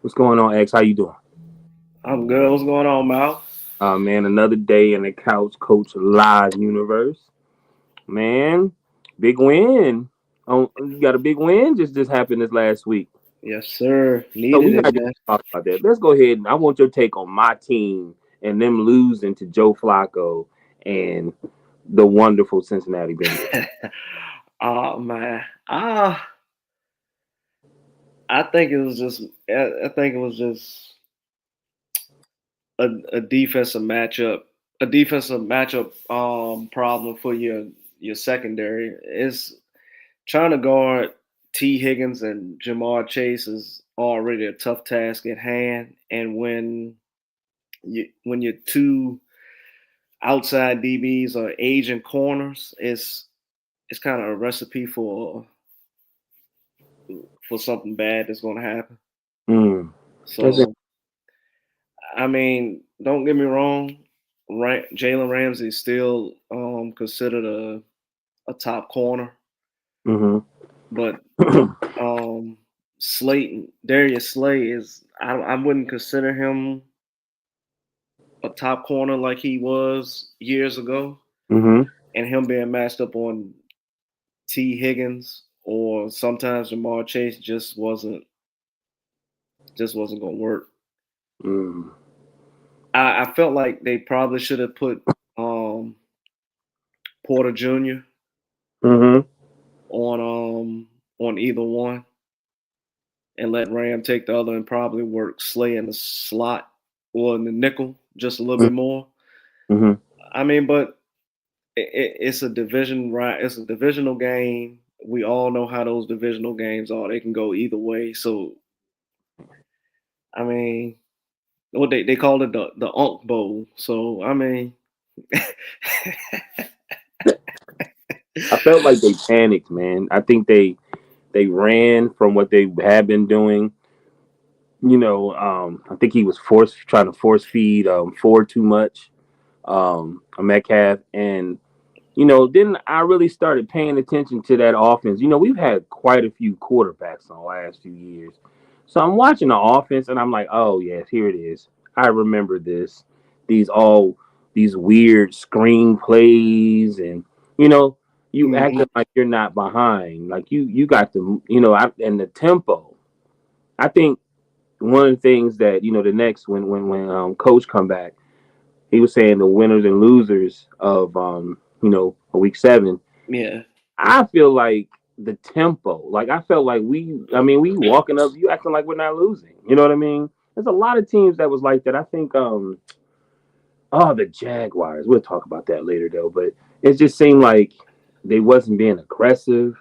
What's going on, X? How you doing? I'm good. What's going on, Mal? Man, another day in the Couch Coach Live universe. Man, big win. Oh, you got a big win just happened this last week. Yes, sir. So Needed we it, not even man. talk about that. Let's go ahead and I want your take on my team and them losing to Joe Flacco and the wonderful Cincinnati Bengals. Oh man. I think it was just. I think it was just a defensive matchup. A defensive matchup problem for your secondary. It's trying to guard T. Higgins and Jamar Chase is already a tough task at hand, and when your two outside DBs are aging corners, it's kind of a recipe for something bad that's going to happen. Mm. That's it. So, I mean, don't get me wrong, Jalen Ramsey is still considered a top corner, Mm-hmm. but Darius Slay is I wouldn't consider him a top corner like he was years ago, mm-hmm. and him being matched up on T Higgins or sometimes Jamar Chase just wasn't gonna work. Mm. I felt like they probably should have put um, Porter Jr. Mm-hmm. on either one and let Ram take the other and probably work Slay in the slot or in the nickel just a little bit more. Mm-hmm. I mean, but it's a division, right? It's a divisional game. We all know how those divisional games are. They can go either way. So I mean, what they called it the Unk Bowl. So I mean, I felt like they panicked, man. I think they ran from what they had been doing. I think he was trying to force feed Ford too much, a Metcalf, and then I really started paying attention to that offense. We've had quite a few quarterbacks in the last few years, so I'm watching the offense and I'm like, oh yes, here it is. I remember this. These all these weird screen plays, and you know, you mhm. acting like you're not behind, like you got the and the tempo. I think one of the things that the next when coach come back, he was saying the winners and losers of a week 7. Yeah. I feel like the tempo, like I felt like we walking up, you acting like we're not losing. You know what I mean? There's a lot of teams that was like that. I think the Jaguars. We'll talk about that later though, but it just seemed like they wasn't being aggressive,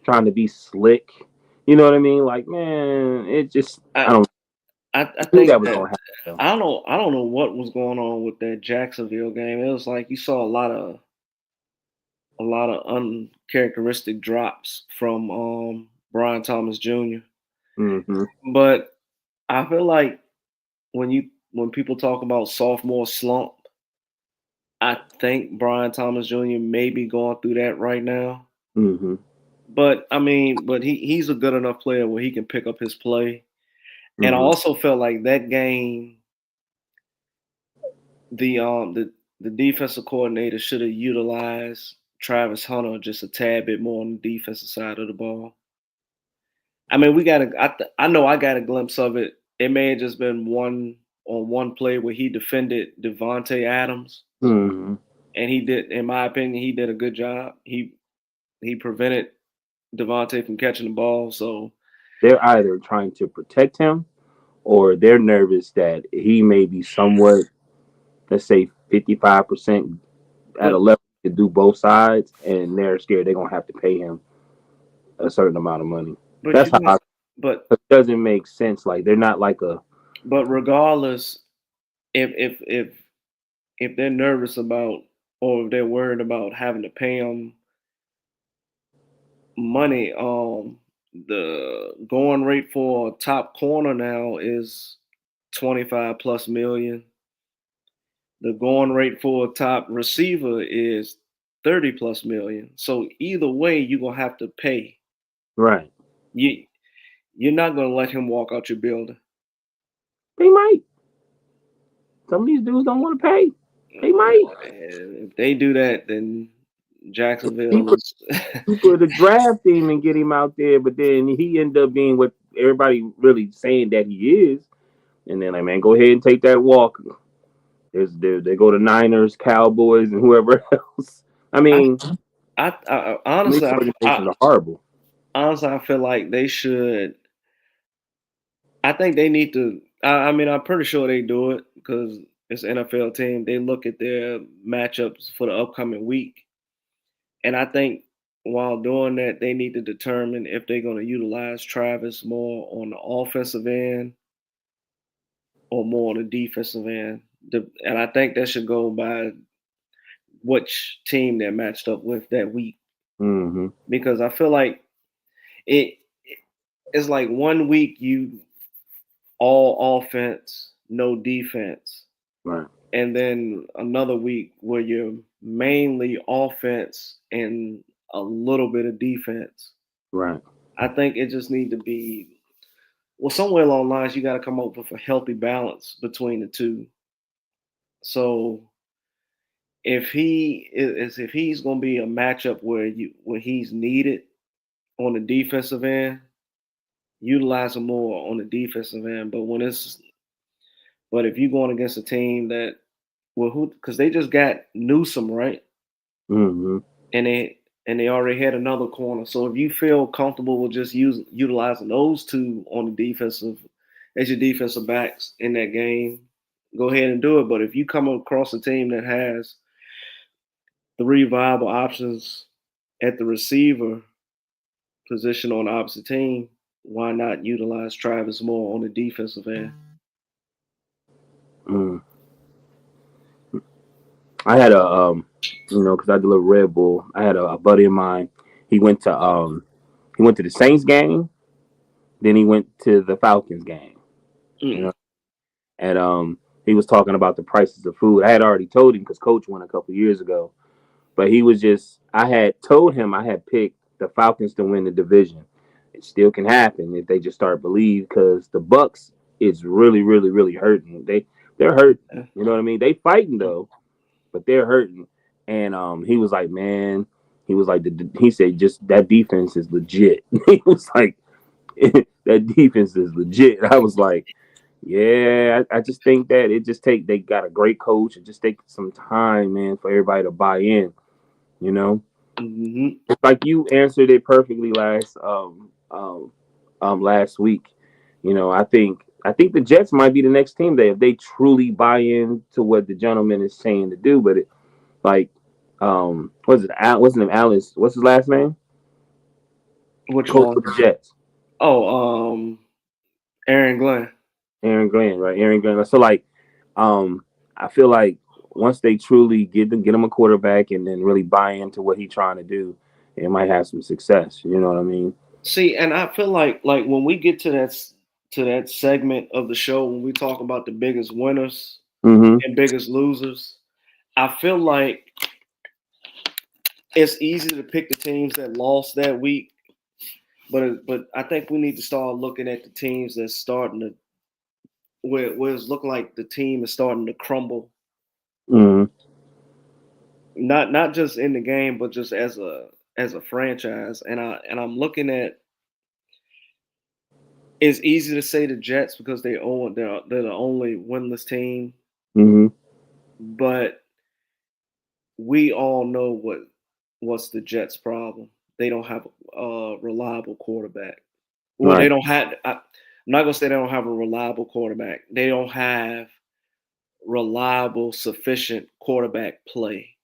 trying to be slick. You know what I mean? Like, man, it just I, I don't I knew think that was that gonna happen though. I don't know what was going on with that Jacksonville game. It was like you saw a lot of uncharacteristic drops from Brian Thomas Jr. Mm-hmm. But I feel like when people talk about sophomore slump, I think Brian Thomas Jr. may be going through that right now. Mm-hmm. But I mean, but he's a good enough player where he can pick up his play. And I Mm-hmm. also felt like that game, the um the the defensive coordinator should have utilized Travis Hunter just a tad bit more on the defensive side of the ball. I mean, I know I got a glimpse of it. It may have just been one play where he defended Devontae Adams, Mm-hmm. and he did, in my opinion, he did a good job. He prevented Devontae from catching the ball. So They're either trying to protect him or they're nervous that he may be somewhat, let's say, 55% at a but level to do both sides, and they're scared they're gonna have to pay him a certain amount of money. but That's you how got but it doesn't make sense. Like they're not like a but regardless, if they're nervous about or if they're worried about having to pay him money, the going rate for a top corner now is 25 plus million. The going rate for a top receiver is 30 plus million. So either way, you're gonna have to pay. right. You you're not gonna let him walk out your building. They might. Some of these dudes don't want to pay. They might. If they do that, then Jacksonville People, is. people to draft him and get him out there, but then he ended up being what everybody really saying that he is. And then, like, man, go ahead and take that walk. They go to Niners, Cowboys, and whoever else. I I, mean, I these honestly, organizations are horrible. I feel like they should. I think they need to. I mean, I'm pretty sure they do it because it's an NFL team. They look at their matchups for the upcoming week, and I think while doing that, they need to determine if they're going to utilize Travis more on the offensive end or more on the defensive end. And I think that should go by which team they're matched up with that week, Mm-hmm. because I feel like it. It's like one week you all offense, no defense. Right. And then another week where you're mainly offense and a little bit of defense. Right. I think it just need to be well somewhere along the lines you got to come up with a healthy balance between the two. So if he's going to be a matchup where he's needed on the defensive end, utilize him more on the defensive end. But if you're going against a team that well, who? Because they just got Newsom, right? Mm-hmm. And they already had another corner. So if you feel comfortable with just utilizing those two on the defensive as your defensive backs in that game, go ahead and do it. But if you come across a team that has three viable options at the receiver position on the opposite team, why not utilize Travis more on the defensive end? Mm. I had a because I deliver Red Bull. I had a buddy of mine. He went to he went to the Saints game. Then he went to the Falcons game. You Mm. know, and he was talking about the prices of food. I had already told him because Coach went a couple years ago, but he was just. I had told him I had picked the Falcons to win the division. It still can happen if they just start believe because the Bucks is really, really, really hurting. They're hurting. You know what I mean? They fighting though, but they're hurting. And he was like, man, he was like, he said, just that defense is legit. He was like, that defense is legit. I was like, yeah, I just think that it just they got a great coach. It just takes some time, man, for everybody to buy in. You know, Mm-hmm. like you answered it perfectly last week. I think the Jets might be the next team that if they truly buy into what the gentleman is saying to do. But like, what's it? Wasn't it Alice? What's his last name? Which Coach of one? the Jets, Oh, Aaron Glenn. Aaron Glenn, right? Aaron Glenn. So like, I feel like once they truly get him a quarterback and then really buy into what he's trying to do, it might have some success. You know what I mean? See, and I feel like when we get to that segment of the show when we talk about the biggest winners Mm-hmm. and biggest losers, I feel like it's easy to pick the teams that lost that week, but I think we need to start looking at the teams that's starting to where it's looking like the team is starting to crumble. Mm-hmm. Not just in the game, but just as a franchise. And I'm looking at it's easy to say the Jets because they're the only winless team, Mm-hmm. but we all know what's the Jets' problem. They don't have a reliable quarterback. Well, they Right. don't have. I'm not gonna say they don't have a reliable quarterback. They don't have reliable, sufficient quarterback play.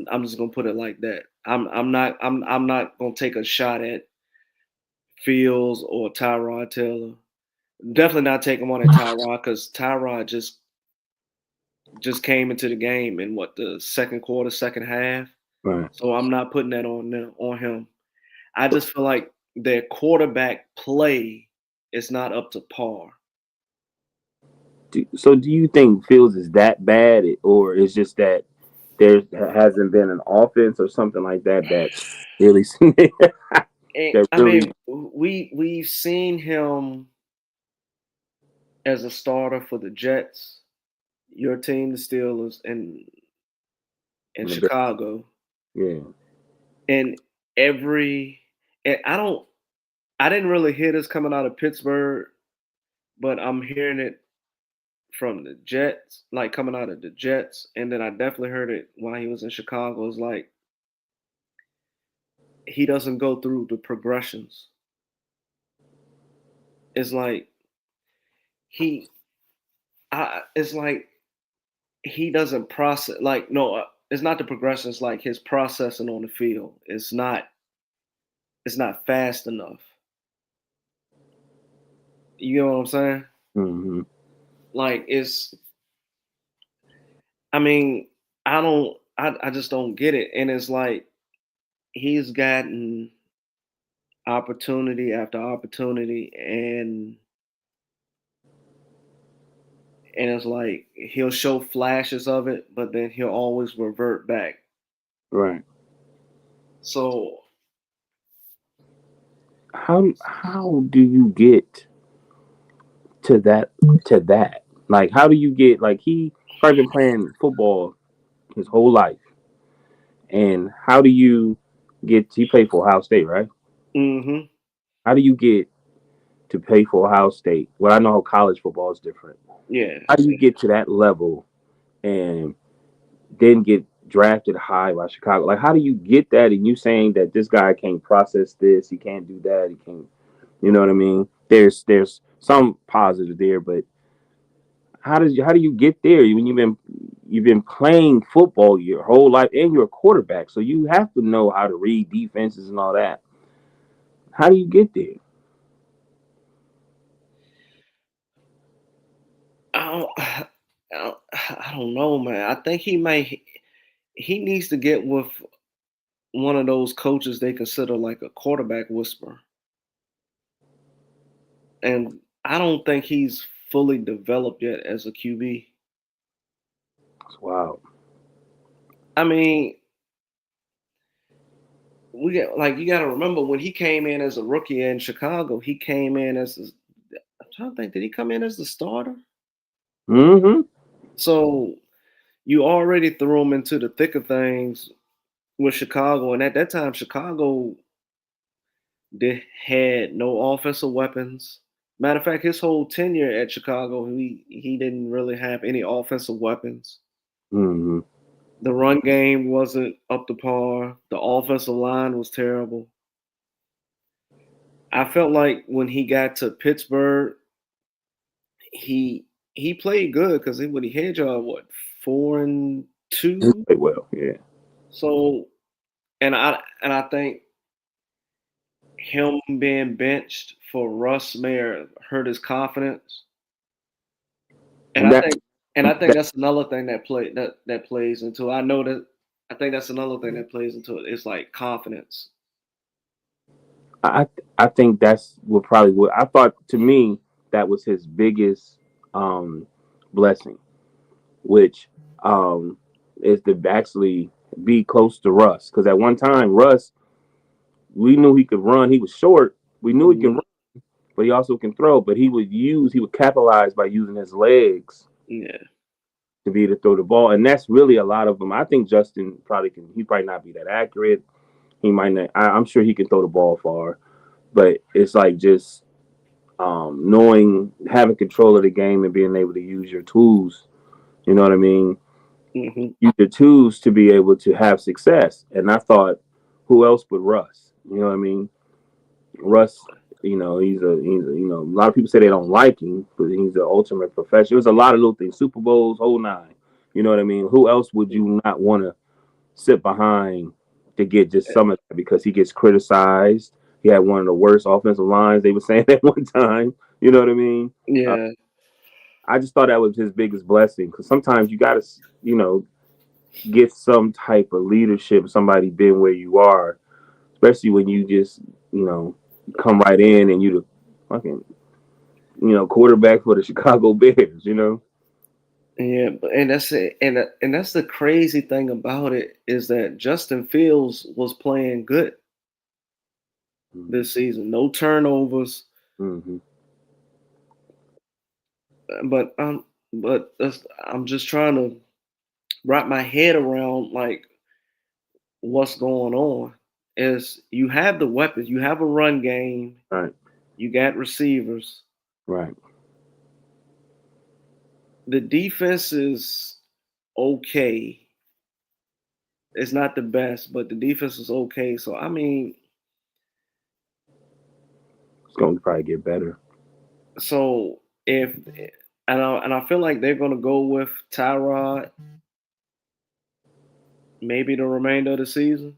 I'm just gonna put it like that. I'm not gonna take a shot at Fields or Tyrod Taylor. Definitely not taking one at Tyrod because Tyrod just came into the game in what the second quarter, second half. Right. So I'm not putting that on him. I just feel like their quarterback play is not up to par. So do you think Fields is that bad, or it's just that there hasn't been an offense or something like that really And that I really mean, we've seen him as a starter for the Jets, your team, the Steelers, in And the Bears. Chicago, Yeah. and every and I didn't really hear this coming out of Pittsburgh, but I'm hearing it from the Jets, like coming out of the Jets, and then I definitely heard it while he was in Chicago. It's like he doesn't go through the progressions. It's like he, it's like he doesn't process. Like no, it's not the progression. It's like his processing on the field. It's not fast enough. You know what I'm saying? Hmm. Like it's. I mean, I don't. I just don't get it. And it's like he's gotten opportunity after opportunity, and it's like he'll show flashes of it, but then he'll always revert back. Right. So How do you get to that? Like, how do you get like he probably been playing football his whole life, and how do you get? He played for Ohio State, right? hmm How do you get to play for Ohio State? Well, I know how college football is different. yeah. How do you get to that level and then get drafted high by Chicago? Like, how do you get that? And you saying that this guy can't process this, he can't do that, he can't. You know what I mean? There's some positive there, but how do you get there when you've been playing football your whole life and you're a quarterback, so you have to know how to read defenses and all that. How do you get there? I don't, I don't know, man. I think he needs to get with one of those coaches they consider like a quarterback whisperer, and I don't think he's fully developed yet as a QB. Wow. I mean, we get like you got to remember when he came in as a rookie in Chicago, he came in as I'm trying to think, did he come in as the starter? Mm-hmm. So you already threw him into the thick of things with Chicago, and at that time, Chicago they had no offensive weapons. Matter of fact, his whole tenure at Chicago, he didn't really have any offensive weapons. Mm-hmm. The run game wasn't up to par. The offensive line was terrible. I felt like when he got to Pittsburgh, he he played good because when he had y'all what 4-2. Well, yeah. So and I think him being benched for Russ Mayer hurt his confidence. And And I that think and I think that's another thing that plays into it. I know that I think that's another thing that plays into it. It's like confidence. I I think that's what probably what I thought. To me, that was his biggest um blessing, which um is to actually be close to Russ. Because at one time, Russ, we knew he could run. He was short. We knew he can Mhm. run, but he also can throw. But he would capitalize by using his legs Yeah. to be able to throw the ball. And that's really a lot of them. I think Justin probably can. He probably not be that accurate. He might not. I'm sure he can throw the ball far, but it's like just knowing, having control of the game and being able to use your tools. You know what I mean? hmm Use your tools to be able to have success. And I thought, who else but Russ? You know what I mean? Russ, a lot of people say they don't like him, but he's the ultimate professional. There's a lot of little things, Super Bowls, whole nine. You know what I mean? Who else would you not want to sit behind to get just some of that, because he gets criticized. He had one of the worst offensive lines, they were saying at one time. You know what I mean? Uh, Yeah. I just thought that was his biggest blessing, because sometimes you got to, get some type of leadership, somebody been where you are, especially when you just, you know, come right in and you the fucking, quarterback for the Chicago Bears, you know? Yeah, and that's it, and that's the crazy thing about it is that Justin Fields was playing good Mm-hmm. this season. No turnovers. Mm-hmm. I'm just trying to wrap my head around like what's going on. Is you have the weapons, you have a run game, Right. you got receivers. Right. The defense is okay. It's not the best, but the defense is okay. So I mean, It's going to probably get better. so if and I feel like they're gonna go with Tyrod maybe the remainder of the season.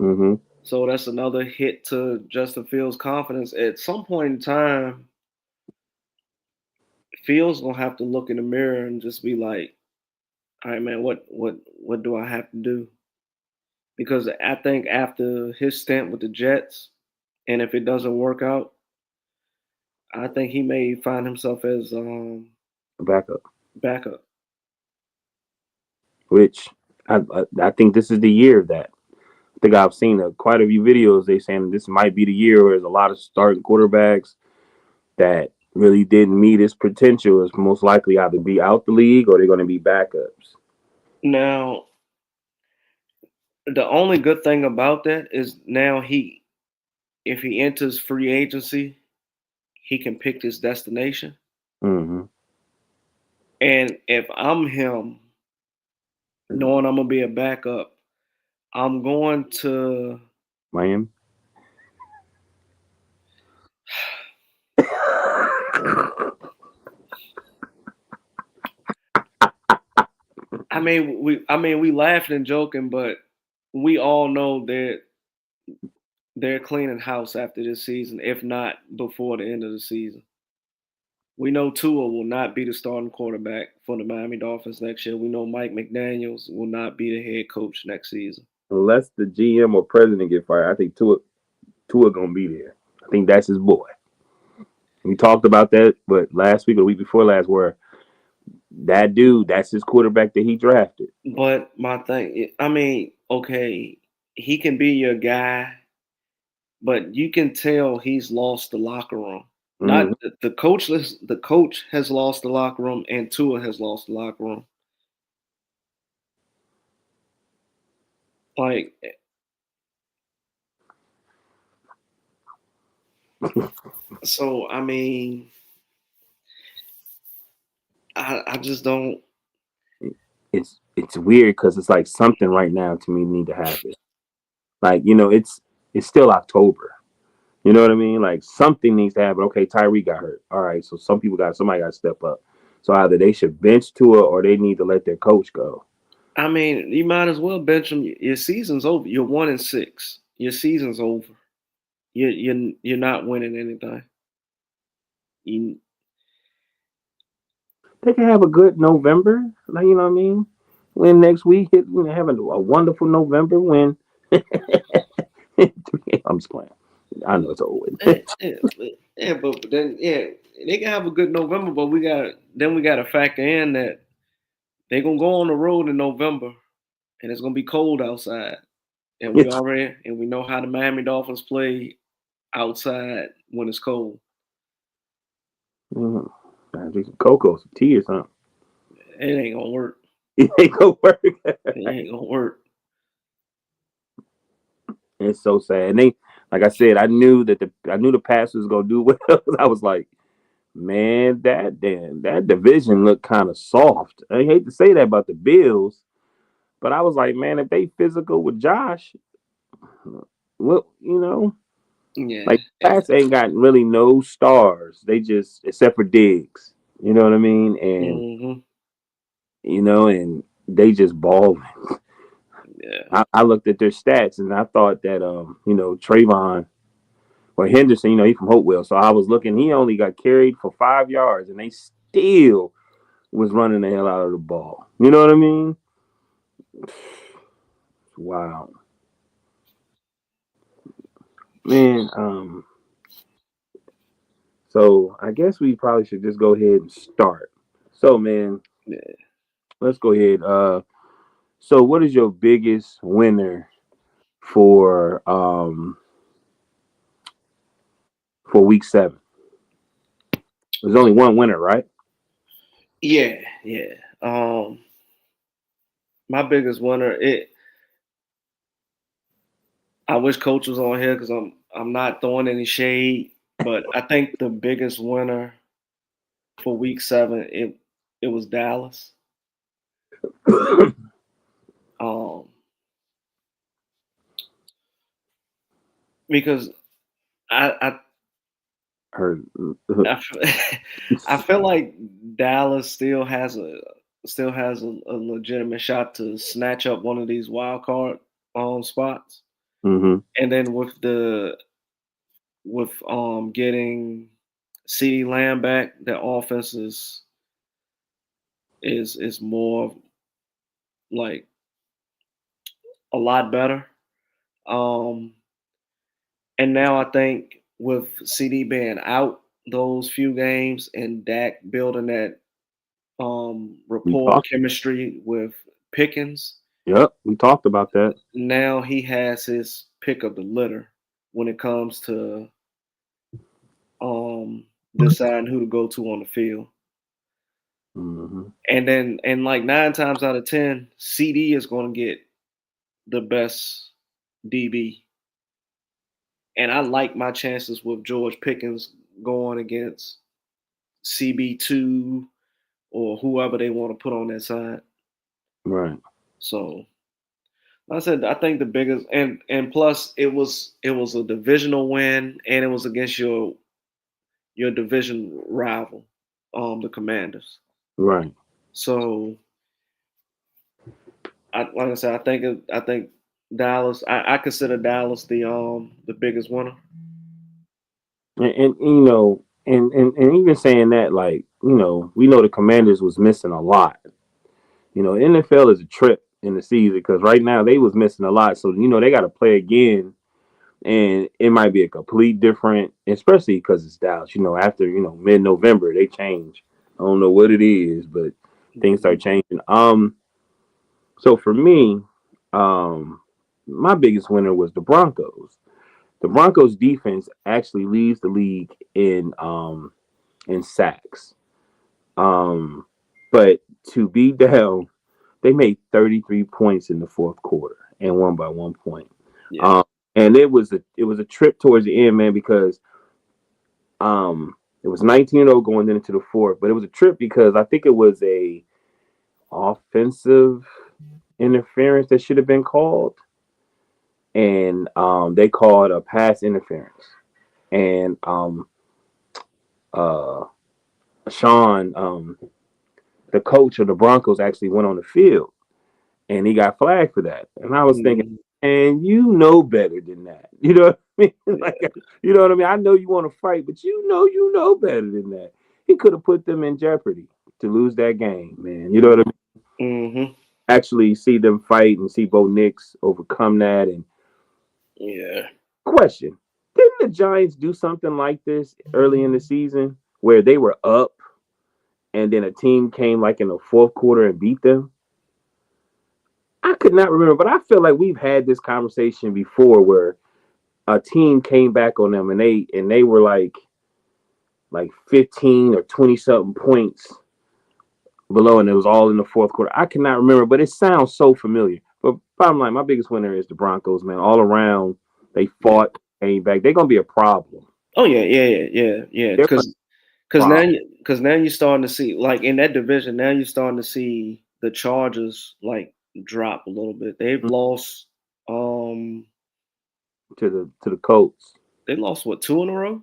Mm-hmm. So that's another hit to Justin Fields' confidence. At some point in time, Fields gonna have to look in the mirror and just be like, "All right, man, what do I have to do?" Because I think after his stint with the Jets, and if it doesn't work out, I think he may find himself as Backup. backup. Which I think this is the year of that. I think I've seen quite a few videos. They saying this might be the year where there's a lot of starting quarterbacks that really didn't meet his potential. Is most likely either be out the league or they're going to be backups. Now, the only good thing about that is now if he enters free agency, he can pick his destination. Mm-hmm. And if I'm him, knowing I'm gonna be a backup, I'm going to. Miami. I mean, we laughing and joking, but we all know that they're cleaning house after this season, if not before the end of the season. We know Tua will not be the starting quarterback for the Miami Dolphins next year. We know Mike McDaniels will not be the head coach next season. Unless the GM or president get fired, I think Tua gonna be there. I think that's his boy. We talked about that, but last week or the week before last, where that dude, that's his quarterback that he drafted. But my thing, I mean, okay, he can be your guy, but you can tell he's lost the locker room. Not Mm-hmm. the coachless. The coach has lost the locker room, and Tua has lost the locker room. Like, so I mean, I just don't. It's weird because it's like something right now to me need to happen. Like it's still October. You know what I mean? Like something needs to happen. Okay, Tyree got hurt. All right, so somebody got to step up. So either they should bench Tua or they need to let their coach go. I mean, you might as well bench him. Your season's over. You're 1-6. Your season's over. You're not winning anything. You, They can have a good November. Like you know what I mean? Win next week. Have a wonderful November win. I'm just playing. I know it's old. yeah, yeah, but then they can have a good November, but we got to factor in that they're gonna go on the road in November, and it's gonna be cold outside, and we know how the Miami Dolphins play outside when it's cold. Mm-hmm. I drink some cocoa, some tea or something. It ain't gonna work. It ain't gonna work. It ain't gonna work. It's so sad. And like I said, I knew the Pats was gonna do well. I was like, man, that division looked kind of soft. I hate to say that about the Bills, but I was like, man, if they physical with Josh, well, Yeah. like Pats ain't got really no stars. They just except for Diggs. You know what I mean? And Hmm. and they just ball. Yeah. I looked at their stats and I thought that Trayvon or Henderson, he from Hopewell. So I was looking, he only got carried for 5 yards and they still was running the hell out of the ball. You know what I mean? Wow. Man, so I guess we probably should just go ahead and start. So man, Yeah. let's go ahead. So what is your biggest winner for week 7? There's only one winner, right? Yeah, yeah. My biggest winner. I wish Coach was on here because I'm not throwing any shade, but I think the biggest winner for Week 7 it was Dallas. Um, because I Heard. I, I feel like Dallas still has a legitimate shot to snatch up one of these wild card spots, Hmm. and then with getting CeeDee Lamb back, the offense is more like a lot better. Um, and now I think with CD being out those few games and Dak building that We rapport talked. chemistry with Pickens, Yep, we talked about that. now he has his pick of the litter when it comes to deciding who to go to on the field. Hmm. And like 9 times out of 10, CD is going to get the best DB. And I like my chances with George Pickens going against CB2 or whoever they want to put on that side. Right. So like I said, I think the biggest and plus it was a divisional win and it was against your division rival, the Commanders. Right. So like I said, I think Dallas. I consider Dallas the biggest winner. And and even saying that, like, we know the Commanders was missing a lot. NFL is a trip in the season because right now they was missing a lot. So they got to play again, and it might be a complete different, especially because it's Dallas. After mid November they change. I don't know what it is, but things start Mhm. changing. So for me, um, my biggest winner was the Broncos. The Broncos defense actually leads the league in sacks. Um, but to be down, they made 33 points in the fourth quarter and won by 1 point. Yeah. Um, and it was a trip towards the end, man, because it was 19-0 going into the fourth, but it was a trip because I think it was a offensive interference that should have been called, and they called a pass interference, and uh, Sean, the coach of the Broncos, actually went on the field and he got flagged for that. And I was thinking, Mhm. and you know better than that. You know what I mean? Like, Yeah. you know what I mean? I know you want to fight, but you know better than that. He could have put them in jeopardy to lose that game, man. You know what I mean? Mhm. Actually see them fight and see Bo Nix overcome that. And Yeah. question, didn't the Giants do something like this early in the season where they were up and then a team came like in the fourth quarter and beat them? I could not remember, but I feel like we've had this conversation before where a team came back on them and they were like 15 or 20 something points below and it was all in the fourth quarter. I cannot remember, but it sounds so familiar. But bottom line, my biggest winner is the Broncos, man. All around, they Yeah. fought, came back. They're gonna be a problem. Oh yeah, yeah, yeah, yeah, yeah. They're a Because now problem. you're starting to see like in that division now you're starting to see the Chargers like drop a little bit. Um To the Colts. they lost what 2 in a row.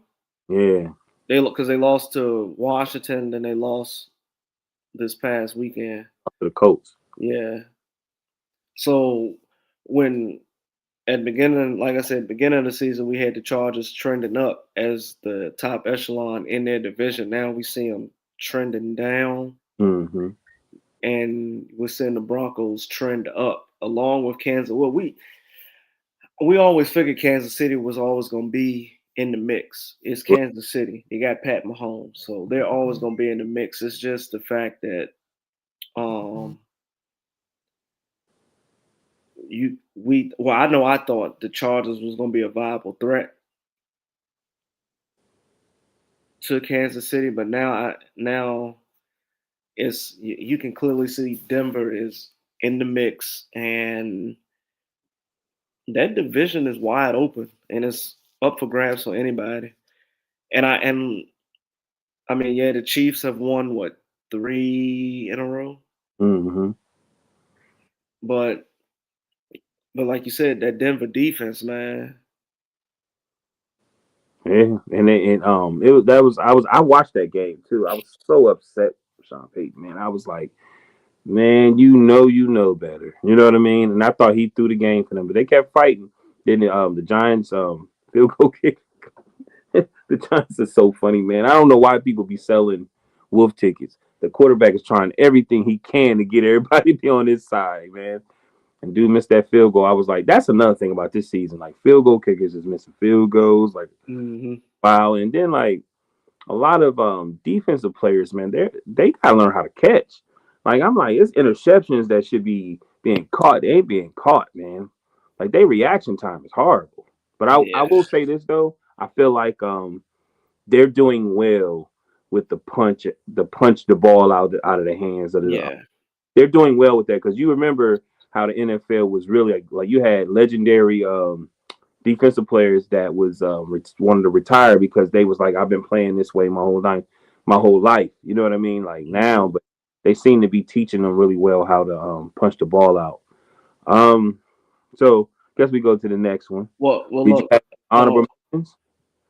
Yeah, Because they lost to Washington, then they lost this past weekend. to the Colts. Yeah. So when at beginning, like I said, beginning of the season, we had the Chargers trending up as the top echelon in their division. Now we see them trending down, Mm-hmm. and we're seeing the Broncos trend up along with Kansas. Well, we always figured Kansas City was always going to be in the mix. It's Kansas City. They got Pat Mahomes, so they're always going to be in the mix. It's just the fact that um I know I thought the Chargers was going to be a viable threat to Kansas City, but now it's you can clearly see Denver is in the mix, and that division is wide open, and it's up for grabs for anybody. And I mean, yeah, the Chiefs have won what 3 in a row, Mm-hmm. but like you said, that Denver defense, man. Yeah, and it was that was I watched that game too. I was so upset with Sean Payton, man. I was like, man, you know better. You know what I mean? And I thought he threw the game for them, but they kept fighting. Then the Giants field goal kick. The Giants are so funny, man. I don't know why people be selling wolf tickets. The quarterback is trying everything he can to get everybody to be on his side, man. And dude missed that field goal. I was like, that's another thing about this season. Like field goal kickers is missing field goals, like Hmm. wow. And then like a lot of defensive players, man, they gotta learn how to catch. Like I'm like, it's interceptions that should be being caught. They ain't being caught, man. Like their reaction time is horrible. But I Yeah, will say this though, I feel like they're doing well with the ball out of the hands of the. yeah. They're doing well with that because you remember how the NFL was really like you had legendary defensive players that was wanted to retire because they was like I've been playing this way my whole life. You know what I mean? Like Hmm. now, but they seem to be teaching them really well how to punch the ball out. Um, so guess we go to the next one. Well, Did you look, have hold on, honorable mentions?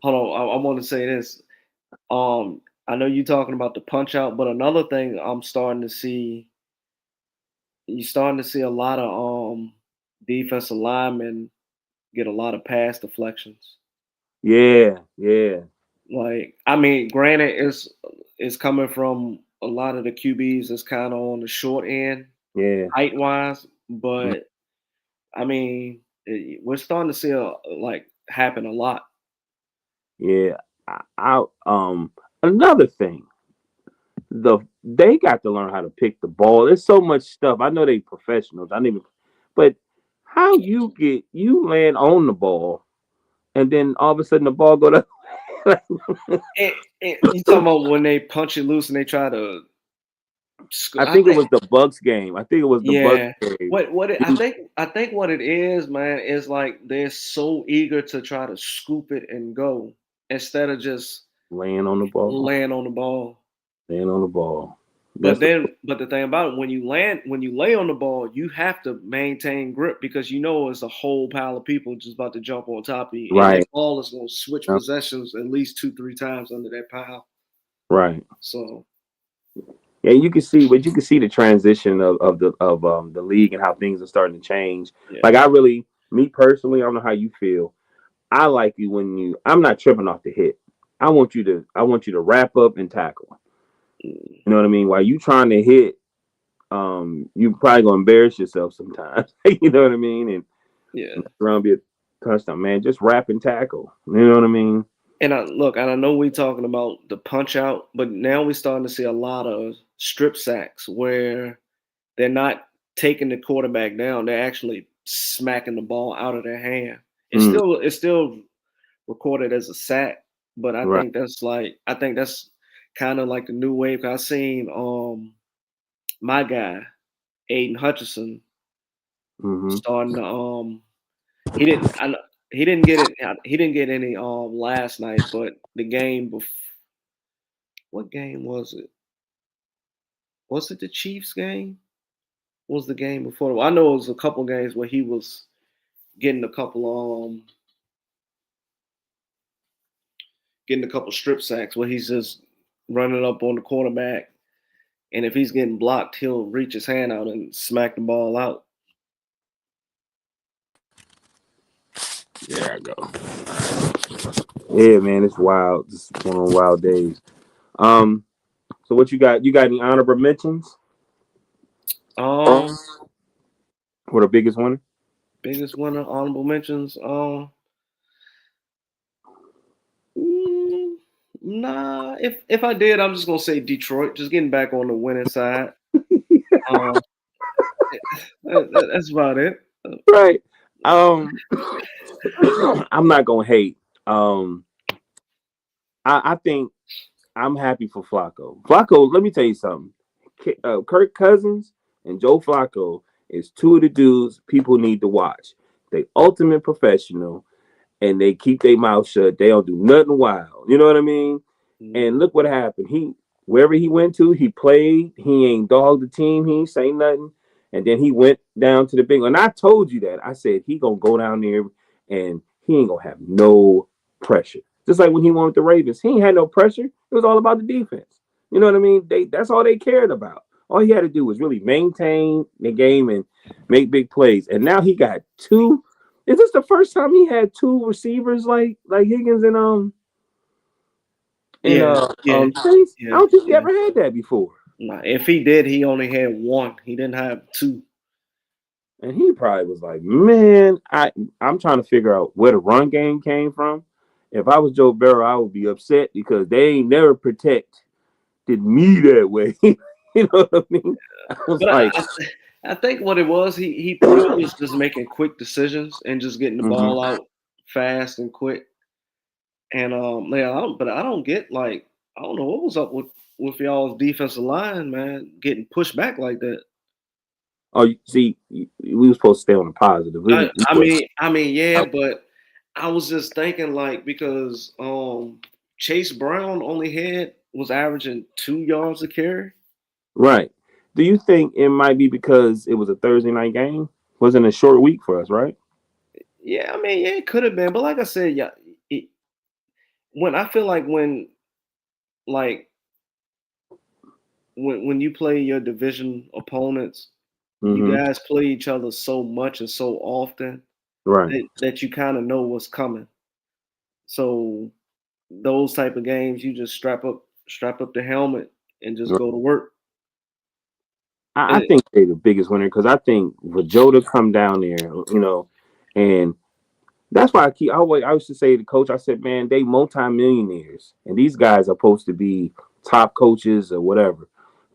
hold on. I want to say this. I know you're talking about the punch out, but another thing I'm starting to see, you're starting to see a lot of defensive linemen get a lot of pass deflections. Yeah, yeah, Like, I mean, granted, it's coming from a lot of the QBs that's kind of on the short end, yeah, height wise, mm, but I mean, we're starting to see like happen a lot. yeah. I another thing. They got to learn how to pick the ball. There's so much stuff. I know they professionals. I didn't even, but how you land on the ball and then all of a sudden the ball go to. You talking about when they punch it loose and they try to? I I think it think, was the Bucks game. I think it was the Bucks yeah. game. I He think what it is, man, is like they're so eager to try to scoop it and go instead of just laying on the ball, laying on the ball. laying on the ball. But That's the then, but the thing about it, when you lay on the ball, you have to maintain grip because you know it's a whole pile of people just about to jump on top of you, and that right, ball is going to switch uh, possessions at least 2, 3 times under that pile. right. So Yeah, but you can see the transition of the league and how things are starting to change. yeah, Like me personally, I don't know how you feel. I like you when I'm not tripping off the hit. I want you to wrap up and tackle. mm, You know what I mean? While you trying to hit, you probably gonna embarrass yourself sometimes. You know what I mean? yeah. And around be a touchdown, man. Just wrap and tackle. You know what I mean? And I know we're talking about the punch out, but now we're starting to see a lot of strip sacks where they're not taking the quarterback down; they're actually smacking the ball out of their hand. Mm, It's still recorded as a sack, but right. I think that's kind of like the new wave. I seen my guy Aiden Hutchinson Mm-hmm. starting to he didn't I, kn- he didn't get any last night, but the game before, what game was it? Was it the Chiefs game? What was the game before? I know it was a couple games where he was getting a couple strip sacks where he's just running up on the quarterback, and if he's getting blocked, he'll reach his hand out and smack the ball out. There I go. Yeah, man, it's wild. Just one of the wild days. Um, so what you got? You got any honorable mentions? Um, For the biggest one? Biggest winner, honorable mentions. Mm, nah. If I did, I'm just gonna say Detroit. Just getting back on the winning side. Um, that's about it. Right. Um, I'm not gonna hate. Um, I think I'm happy for Flacco. Flacco, let me tell you something. Kirk Cousins and Joe Flacco is two of the dudes people need to watch. They ultimate professional, and they keep their mouth shut. They don't do nothing wild. You know what I mean? And Mm. look what happened. He wherever he went to, he played. He ain't dogged the team. He ain't say nothing. And then he went down to the big. And I told you that. I said he gonna go down there and he ain't gonna have no pressure. Just like when he went with the Ravens, he ain't had no pressure. It was all about the defense. You know what I mean? That's all they cared about. All he had to do was really maintain the game and make big plays. And now he got two. Is this the first time he had two receivers like Higgins and Yeah, yeah, Chase? I yeah, don't think he yeah. ever had that before. Nah, if he did, he only had one. He didn't have two. And he probably was like, man, I'm trying to figure out where the run game came from. If I was Joe Burrow, I would be upset because they ain't never protected me that way. You know what I mean? I was But like, I think what it was, he probably was just making quick decisions and just getting the mhm. ball out fast and quick. And yeah, but I don't get like I don't know what was up with y'all's defensive line, man, getting pushed back like that. Oh, you see, we were supposed to stay on the positive. I mean, yeah, but I was just thinking like because Chase Brown only had was averaging 2 yards a carry. Right. Do you think it might be because it was a Thursday night game? Wasn't a short week for us, right? Yeah, I mean, yeah, it could have been, but like I said, yeah, it, when I feel like when you play your division opponents, you Mm-hmm. guys play each other so much and so often Right. that you kind of know what's coming. So those type of games, you just strap up the helmet and just go to work. I And think they're the biggest winner because I think for Joe to come down there, and that's why I used to say to the coach, I said, man, they multimillionaires, and these guys are supposed to be top coaches or whatever.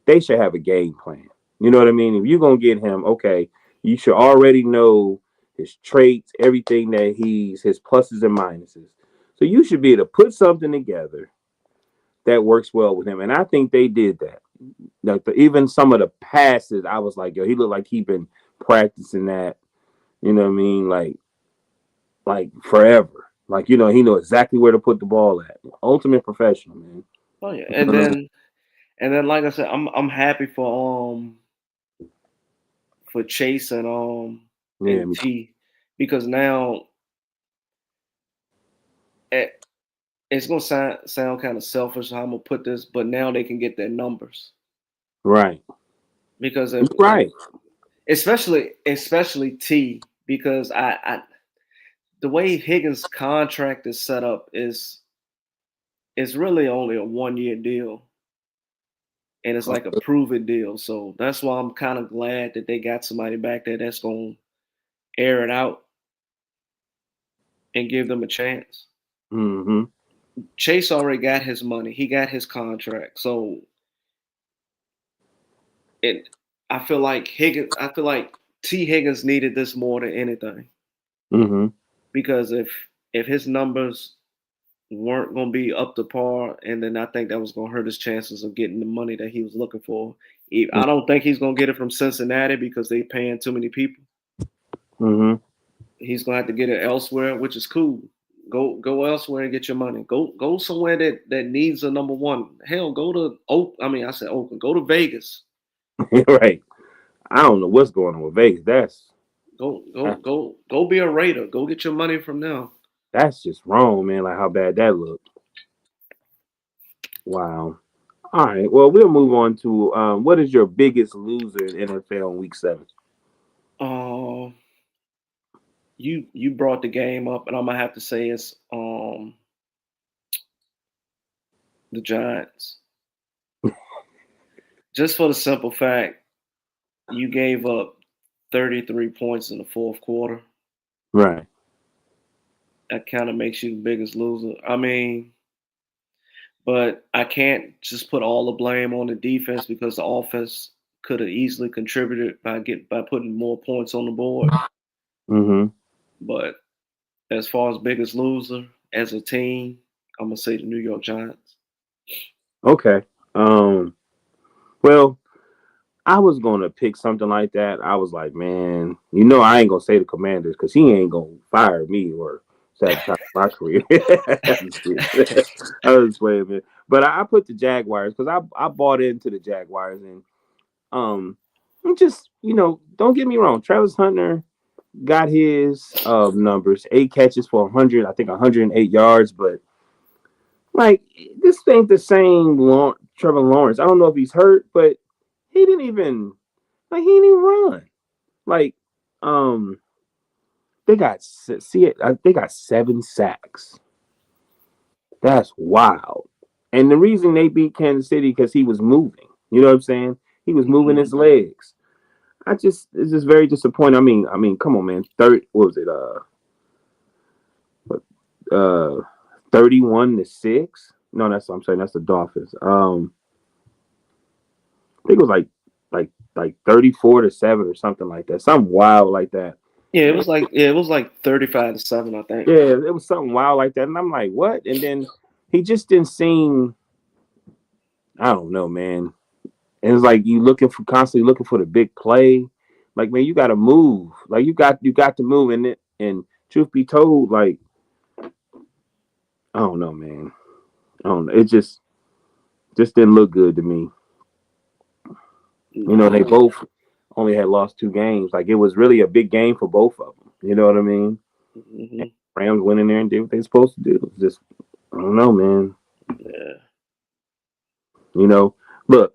They should have a game plan. You know what I mean? If you're gonna get him, okay, you should already know his traits, everything that his pluses and minuses. So you should be able to put something together that works well with him. And I think they did that. Like even some of the passes, I was like, yo, he looked like he been practicing that. You know what I mean? Like forever. Like he know exactly where to put the ball at. Ultimate professional, man. oh yeah, You know what I mean? and then like I said, I'm happy for Chase Yeah, and T because now eh, it's gonna sound kind of selfish how I'm gonna put this, but now they can get their numbers right. because You're if like right. especially T because I the way Higgins' contract is set up is really only a 1 year deal and it's like a prove it deal. So that's why I'm kind of glad that they got somebody back there that's gonna air it out and give them a chance. Mm-hmm. Chase already got his money. He got his contract. So it I feel like T Higgins needed this more than anything. Mm-hmm. Because if his numbers weren't gonna be up to par, and then I think that was gonna hurt his chances of getting the money that he was looking for. I don't think he's gonna get it from Cincinnati because they paying too many people. Mm-hmm. He's gonna have to get it elsewhere, which is cool. Go elsewhere and get your money. Go somewhere that needs a number one. Hell, go to Oak. I mean, I said Oakland. Go to Vegas. Right. I don't know what's going on with Vegas. Go be a Raider. Go get your money from now. That's just wrong, man. Like how bad that looked. Wow. All right. Well, we'll move on to what is your biggest loser in NFL in Week 7? Uh, you brought the game up, and I'm gonna have to say it's the Giants. Just for the simple fact you gave up 33 points in the fourth quarter. Right. That kind of makes you the biggest loser. I mean, but I can't just put all the blame on the defense because the offense could have easily contributed by putting more points on the board. Mm-hmm. But as far as biggest loser as a team, I'm gonna say the New York Giants. Okay. Well, I was gonna pick something like that. I was like, man, you know, I ain't gonna say the Commanders because he ain't gonna fire me or sabotage my career. I was playing, man. But I put the Jaguars because I bought into the Jaguars and just don't get me wrong. Travis Hunter got his numbers, 8 catches for 100, I think 108 yards, but like this ain't the same Trevor Lawrence. I don't know if he's hurt, but he didn't even he didn't even run. Like, um, they got see it. They got 7 sacks. That's wild. And the reason they beat Kansas City because he was moving. You know what I'm saying? He was moving Mhm. his legs. It's just very disappointing. I mean, come on, man. What was it? What, uh, 31-6. No, I'm saying that's the Dolphins. I think it was like 34-7 or something like that. Something wild like that. Yeah, it was like 35-7, I think. Yeah, it was something wild like that, and I'm like, what? And then he just didn't seem. I don't know, man. And it's like you constantly looking for the big play. Like, man, you got to move. Like you got to move. And truth be told, like I don't know, man. I don't know. It just didn't look good to me. They Nah. both only had lost 2 games. Like it was really a big game for both of them. You know what I mean? And Hmm. Rams went in there and did what they supposed to do. Just I don't know, man. Yeah. Look,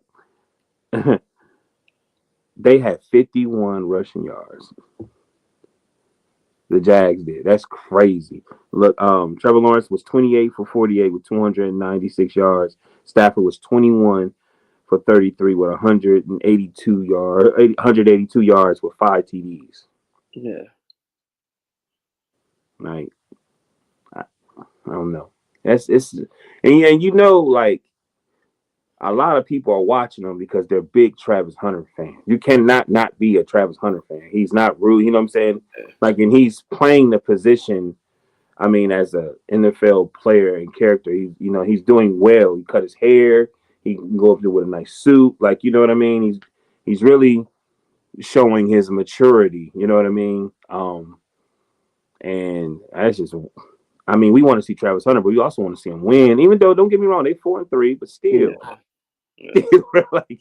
they had 51 rushing yards. The Jags did. That's crazy. Look, Trevor Lawrence was 28 for 48 with 296 yards. Stafford was 21 for 33 with 182 yards with 5 TDs. Yeah. Like I don't know. It's and like a lot of people are watching him because they're big Travis Hunter fans. You cannot not be a Travis Hunter fan. He's not rude. You know what I'm saying? Like, and he's playing the position. I mean, as a NFL player and character, he's doing well. He cut his hair. He can go up there with a nice suit. Like, you know what I mean? He's really showing his maturity. You know what I mean? And that's just. I mean, we want to see Travis Hunter, but we also want to see him win. Even though, don't get me wrong, they 4-3, but still, Yeah. Yeah. like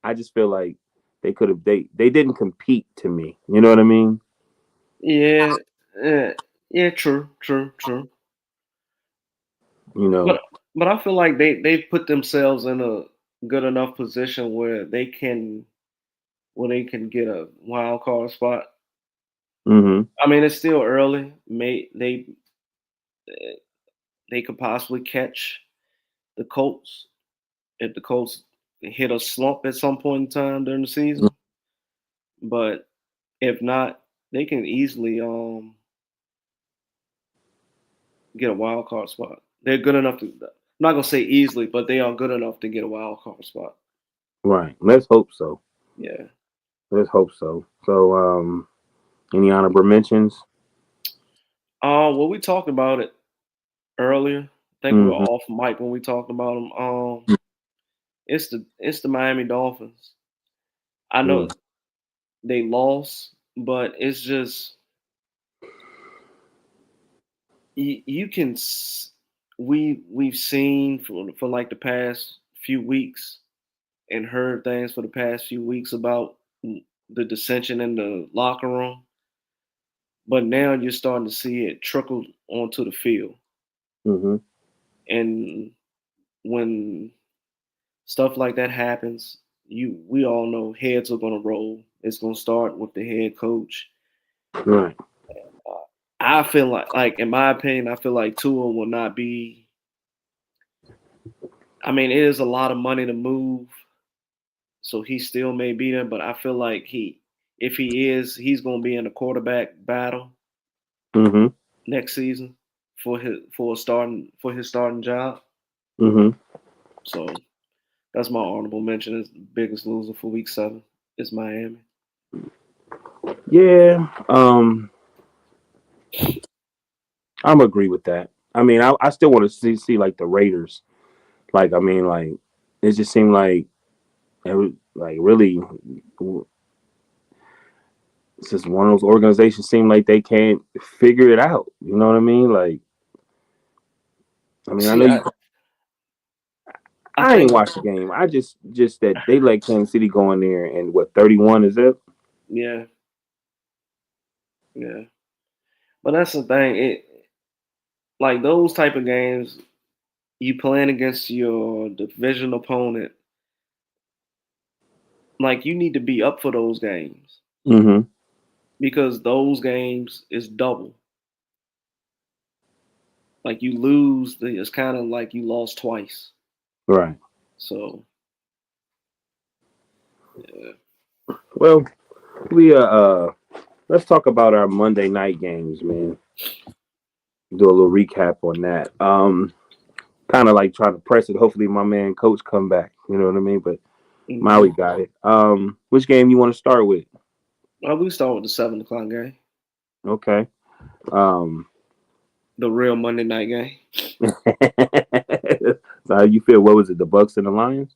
I just feel like they could have they didn't compete to me. You know what I mean? Yeah. Yeah. Yeah. True. True. True. You But know. but I feel like they put themselves in a good enough position where they can get a wild card spot. Mm-hmm. I mean, it's still early. They could possibly catch the Colts if the Colts hit a slump at some point in time during the season. But if not, they can easily get a wild card spot. They're good enough to. I'm not gonna say easily, but they are good enough to get a wild card spot. Right. Let's hope so. Yeah. Let's hope so. So, any honorable mentions? Well, we talked about it earlier. I think we were Mm-hmm. off mic when we talked about them. It's the Miami Dolphins. I Yeah. know they lost, but it's just you can we've seen for like the past few weeks and heard things for the past few weeks about the dissension in the locker room, but now you're starting to see it trickle onto the field. Mm-hmm. And when stuff like that happens, we all know heads are gonna roll. It's gonna start with the head coach. Right. I feel like in my opinion, I feel like Tua will not be. I mean, it is a lot of money to move, so he still may be there. But I feel like if he is, he's gonna be in a quarterback battle Mm-hmm. next season for his starting job. Mm-hmm. So that's my honorable mention. Is the biggest loser for Week 7 is Miami. Yeah. I'm agree with that. I mean, I still want to see like the Raiders. Like, I mean, like it just seemed like Like really, it's just one of those organizations seem like they can't figure it out. You know what I mean? Like, I mean, I See, know you. I I ain't think, watched the game. I just that they let Kansas City go in there and what 31 is it? yeah, yeah. But that's the thing. It like those type of games, you playing against your division opponent. Like you need to be up for those games Mm-hmm. because those games is double. Like you lose, it's kind of like you lost twice. Right. So yeah. Well, we let's talk about our Monday night games, man. Do a little recap on that. Kind of like try to press it. Hopefully, my man Coach come back. You know what I mean? But Maui Mm-hmm. got it. Which game you want to start with? Well, we start with the 7 o'clock game, Okay. Um, the real Monday night game. so how you feel? What was it? The Bucks and the Lions?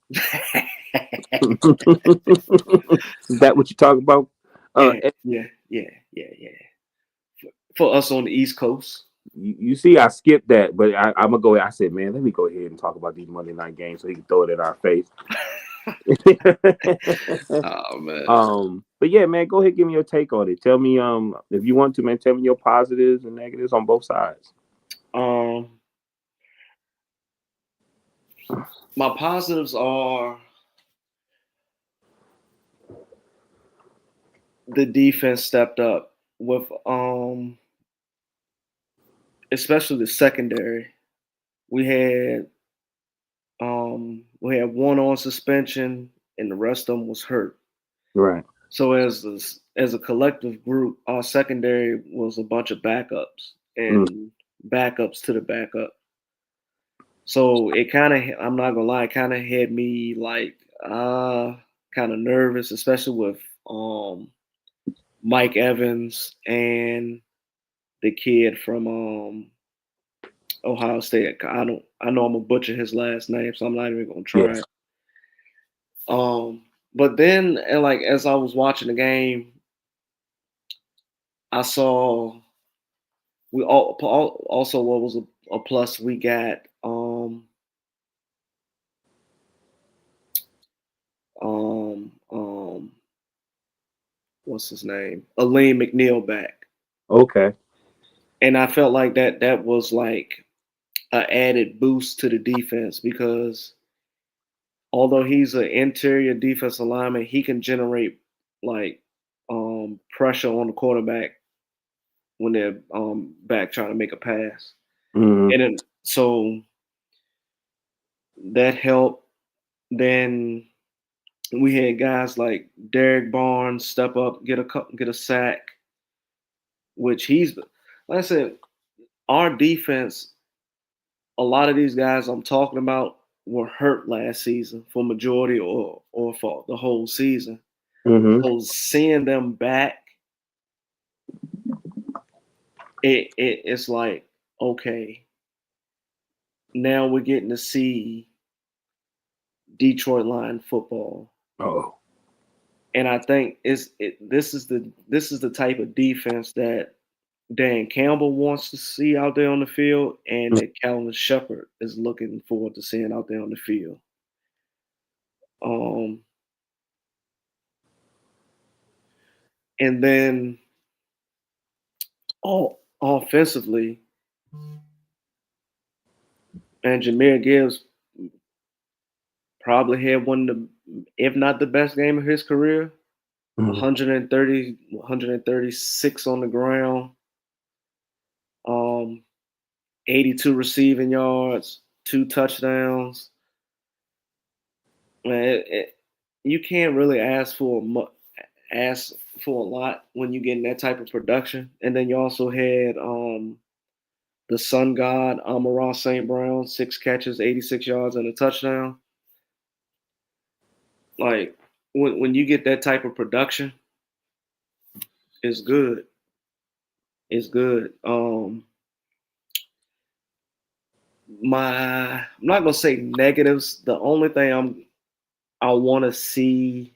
Is that what you talk about? Uh, Yeah, yeah, yeah, yeah, yeah. For us on the East Coast. you see, I skipped that, but I'm gonna go. I said, man, let me go ahead and talk about these Monday night games so he can throw it in our face. Oh man. But yeah, man, go ahead, give me your take on it. Tell me, if you want to, man, tell me your positives and negatives on both sides. Um, my positives are the defense stepped up with especially the secondary. We had we had one on suspension and the rest of them was hurt. Right. So as a collective group, our secondary was a bunch of backups Mm, and backups to the backup. So it kind of, I'm not gonna lie, it kind of had me like kind of nervous, especially with Mike Evans and the kid from Ohio State. I know I'm gonna butcher his last name, so I'm not even gonna try. yes. But then, and like as I was watching the game, I saw also what was a plus we got um um what's his name, Aleem McNeil back, Okay. and I felt like that was like an added boost to the defense because although he's an interior defensive lineman, he can generate like pressure on the quarterback when they're back trying to make a pass. Mm, And then so that helped. Then we had guys like Derek Barnes step up, get a sack, which he's like I said, our defense, a lot of these guys I'm talking about were hurt last season for majority or for the whole season. mm-hmm. So seeing them back, it's like, okay, now we're getting to see Detroit line football. Oh. And I think this is the type of defense that Dan Campbell wants to see out there on the field, and that Calvin Shepard is looking forward to seeing out there on the field. Um, and then all offensively, and Jameer Gibbs probably had one of the, if not the best game of his career. Mm-hmm. 130, 136 on the ground, um, 82 receiving yards, 2 touchdowns. Man, you can't really ask for a lot when you get that type of production. And then you also had the Sun God Amon-Ra St. Brown, 6 catches, 86 yards, and a touchdown. Like when you get that type of production, it's good. It's good. I'm not gonna say negatives. The only thing I want to see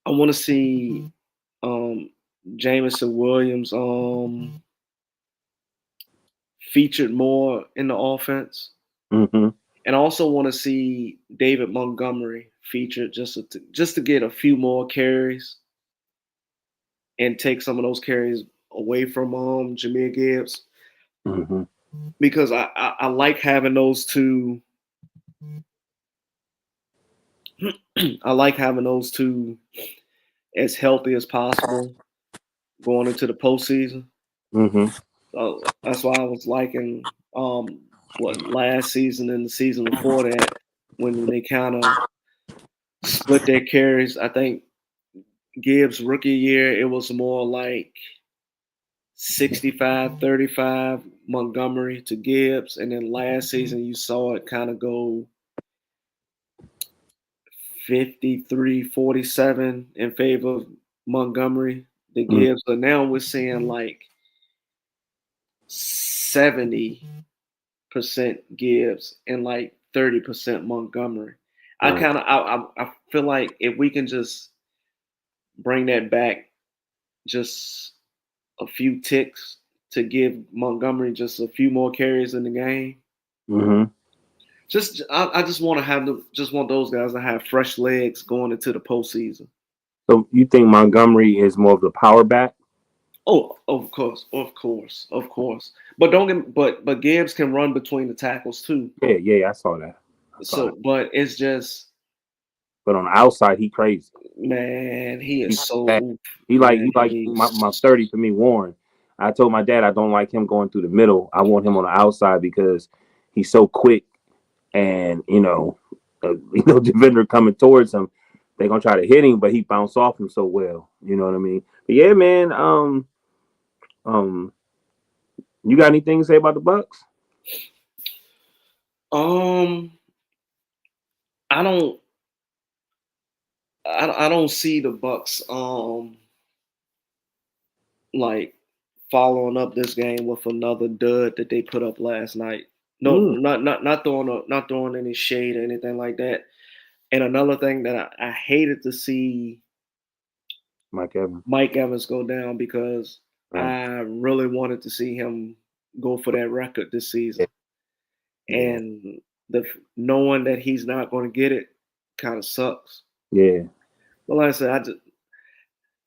I want to see um Jameson Williams featured more in the offense. Mm-hmm. And I also want to see David Montgomery featured just to get a few more carries and take some of those carries away from Jameer Gibbs Mm-hmm. because I like having those two. I like having those two as healthy as possible going into the postseason. Mm-hmm. So that's why I was liking what last season and the season before that when they kind of split their carries. I think Gibbs rookie year it was more like 65-35 Montgomery to Gibbs, and then last season you saw it kind of go 53-47 in favor of Montgomery to Mm-hmm. Gibbs. But now we're seeing like 70% Gibbs and like 30% Montgomery. I Right. kind of I feel like if we can just bring that back just a few ticks to give Montgomery just a few more carries in the game. Mm-hmm. I just want to have just want those guys to have fresh legs going into the postseason. So you think Montgomery is more of the power back? Oh, of course, of course, of course. But don't get but Gibbs can run between the tackles too. Yeah, yeah, I saw that. I saw that. So, but it's just But on the outside, he crazy. man, he is He fast. so He like man. he like my 30 for me, Warren. I told my dad I don't like him going through the middle. I want him on the outside because he's so quick, and defender coming towards him, they're gonna try to hit him, but he bounced off him so well. You know what I mean? But yeah, man. Um, you got anything to say about the Bucks? Um, I don't I don't see the Bucks like following up this game with another dud that they put up last night. No, Mm, not throwing any shade or anything like that. And another thing that I hated to see Mike Evans. Mike Evans go down because Right. I really wanted to see him go for that record this season. Yeah. And the knowing that he's not going to get it kind of sucks. Yeah. But like I said,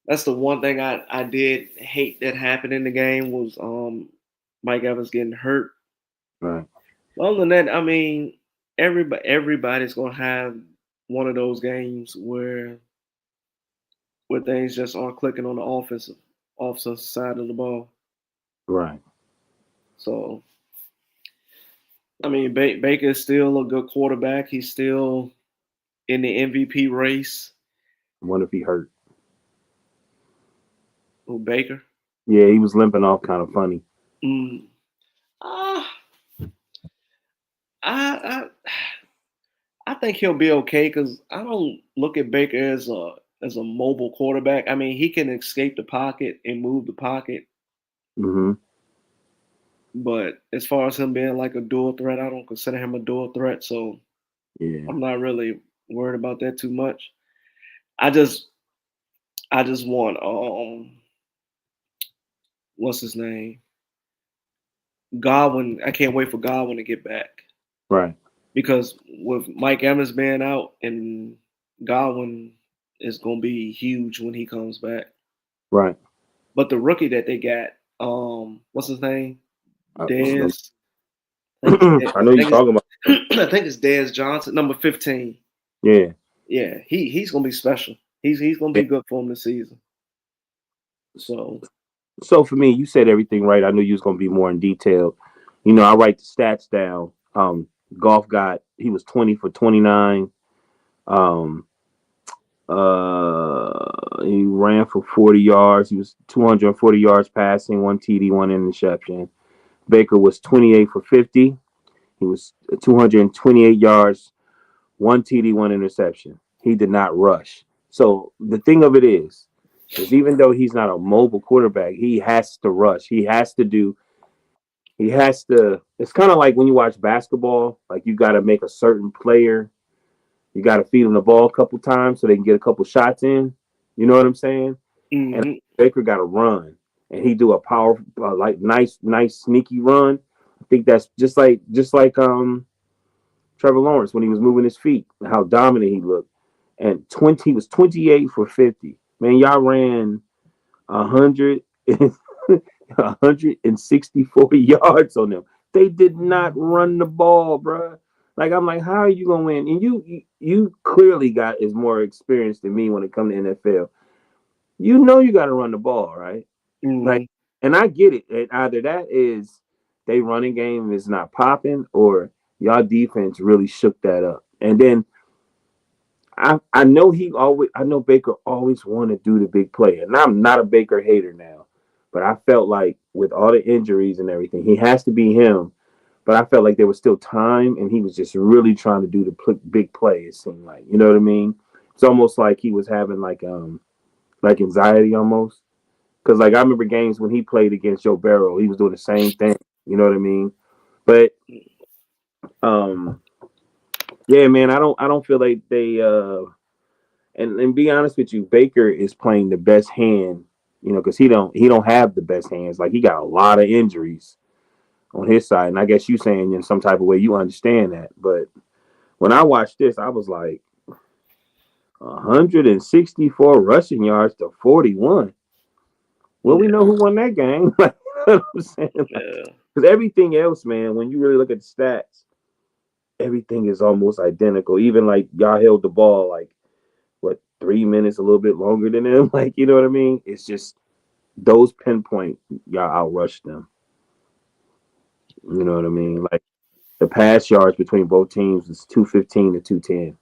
that's the one thing I did hate that happened in the game was Mike Evans getting hurt. Right. Other than that, I mean, everybody's gonna have one of those games where things just aren't clicking on the offensive side of the ball. Right. So I mean, Baker is still a good quarterback. He's still in the MVP race. I wonder if he hurt. Oh, Baker. Yeah, he was limping off kind of funny. Mm. Ah, I I think he'll be okay because I don't look at Baker as a mobile quarterback. I mean, he can escape the pocket and move the pocket, Mm-hmm. but as far as him being like a dual threat, I don't consider him a dual threat. So Yeah. I'm not really worried about that too much. I just I just want what's his name? Godwin. I can't wait for Godwin to get back Right. because with Mike Evans being out and Godwin is going to be huge when he comes back. Right. But the rookie that they got, what's his name? So, Dez. I know you're talking about. I think it's Dez Johnson, number 15. Yeah. Yeah, he's gonna be special. He's gonna Yeah. be good for him this season. So So for me, you said everything right. I knew you was gonna be more in detail. I write the stats down. Golf he was 20 for 29. Um, he ran for 40 yards. He was 240 yards passing, one TD, one interception. Baker was 28 for 50. He was 228 yards, one TD, one interception. He did not rush. So the thing of it is even though he's not a mobile quarterback, he has to rush. He has to. It's kind of like when you watch basketball, like you got to make a certain player, You got to feed them the ball a couple times so they can get a couple shots in. You know what I'm saying? And Hmm. Baker got to run, and he do a power like nice sneaky run. I think that's just like Trevor Lawrence when he was moving his feet, how dominant he looked. And 20 was 28 for 50. Man, y'all ran 100 164 yards on them. They did not run the ball, bro. Like I'm like, how are you gonna win? And you clearly got is more experienced than me when it comes to NFL. You know you got to run the ball, right? Like, Hmm. and I get it. And either that is they running game is not popping, or y'all defense really shook that up. And then I know I know Baker always want to do the big play, and I'm not a Baker hater now, but I felt like with all the injuries and everything, he has to be him. But I felt like there was still time, and he was just really trying to do the big play. It seemed like, you know what I mean? It's almost like he was having like anxiety almost. Because like I remember games when he played against Joe Burrow, he was doing the same thing. You know what I mean? But um, yeah, man, I don't feel like they and be honest with you, Baker is playing the best hand. You know, because he don't have the best hands. Like he got a lot of injuries on his side, and I guess you saying in some type of way you understand that. But when I watched this, I was like 164 rushing yards to 41. Well, we know Yeah. who won that game. Like, you know what I'm saying? Yeah. Because everything else, man, when you really look at the stats, everything is almost identical. Even like y'all held the ball like what 3 minutes, a little bit longer than them. Like, you know what I mean? It's just those pinpoint y'all outrushed them. You know what I mean? Like the pass yards between both teams is 215 to 210.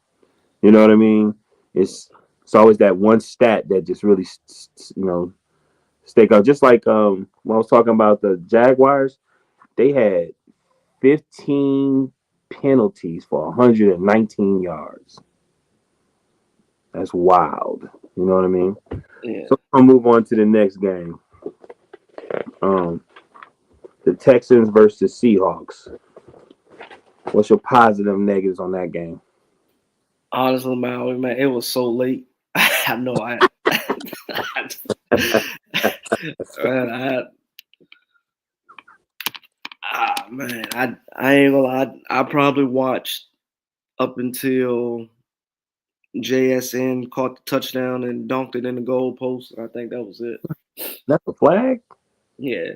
You know what I mean? It's it's always that one stat that just really stick out. Just like when I was talking about the Jaguars, they had 15 penalties for 119 yards. That's wild. You know what I mean? Yeah. So I'll move on to the next game. Um, the Texans versus Seahawks. What's your positive and negatives on that game? Honestly, man, it was so late. I know man, man, I ain't gonna lie. I probably watched up until JSN caught the touchdown and dunked it in the goal post. I think that was it. That's a flag. Yeah,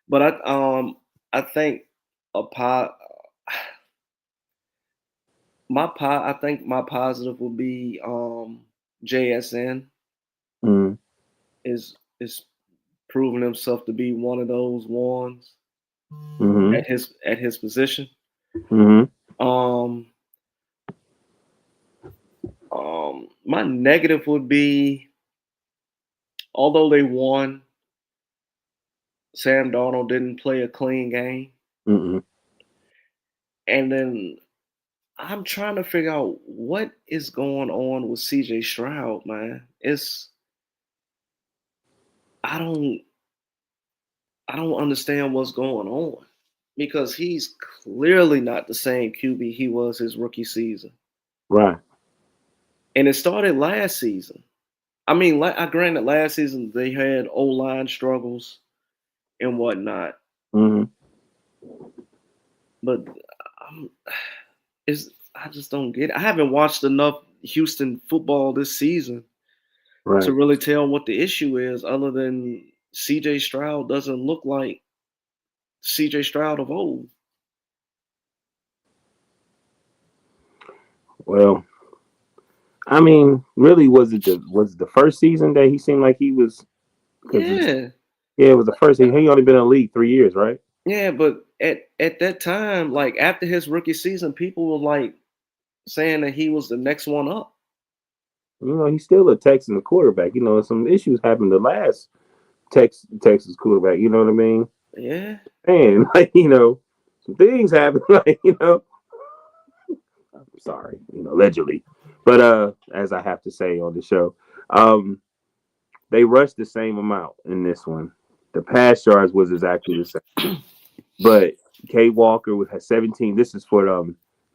but I think a pot I think my positive would be JSN Mm, is proving himself to be one of those ones mm-hmm. at his position. Mm-hmm. Um my negative would be although they won, Sam Darnold didn't play a clean game. Mm-hmm. And then I'm trying to figure out what is going on with CJ Stroud, man. I don't I don't understand what's going on because he's clearly not the same QB he was his rookie season. Right. And it started last season. I mean, I granted last season they had O-line struggles and whatnot, Mm-hmm. but um, I just don't get it. I haven't watched enough Houston football this season to Right. really tell what the issue is, other than CJ Stroud doesn't look like CJ Stroud of old. Well, I mean, really, was it the first season that he seemed like he was? Because Yeah, yeah, it was the first. He only been in the league 3 years, right? yeah, but at that time, like after his rookie season, people were like saying that he was the next one up. You know, he's still a Texans quarterback. You know, some issues happened the last Texas quarterback. You know what I mean? Yeah, And like some things happen. Like I'm sorry, allegedly, but as I have to say on the show, um, they rushed the same amount in this one. The pass yards was exactly the same, but K Walker had 17. This is for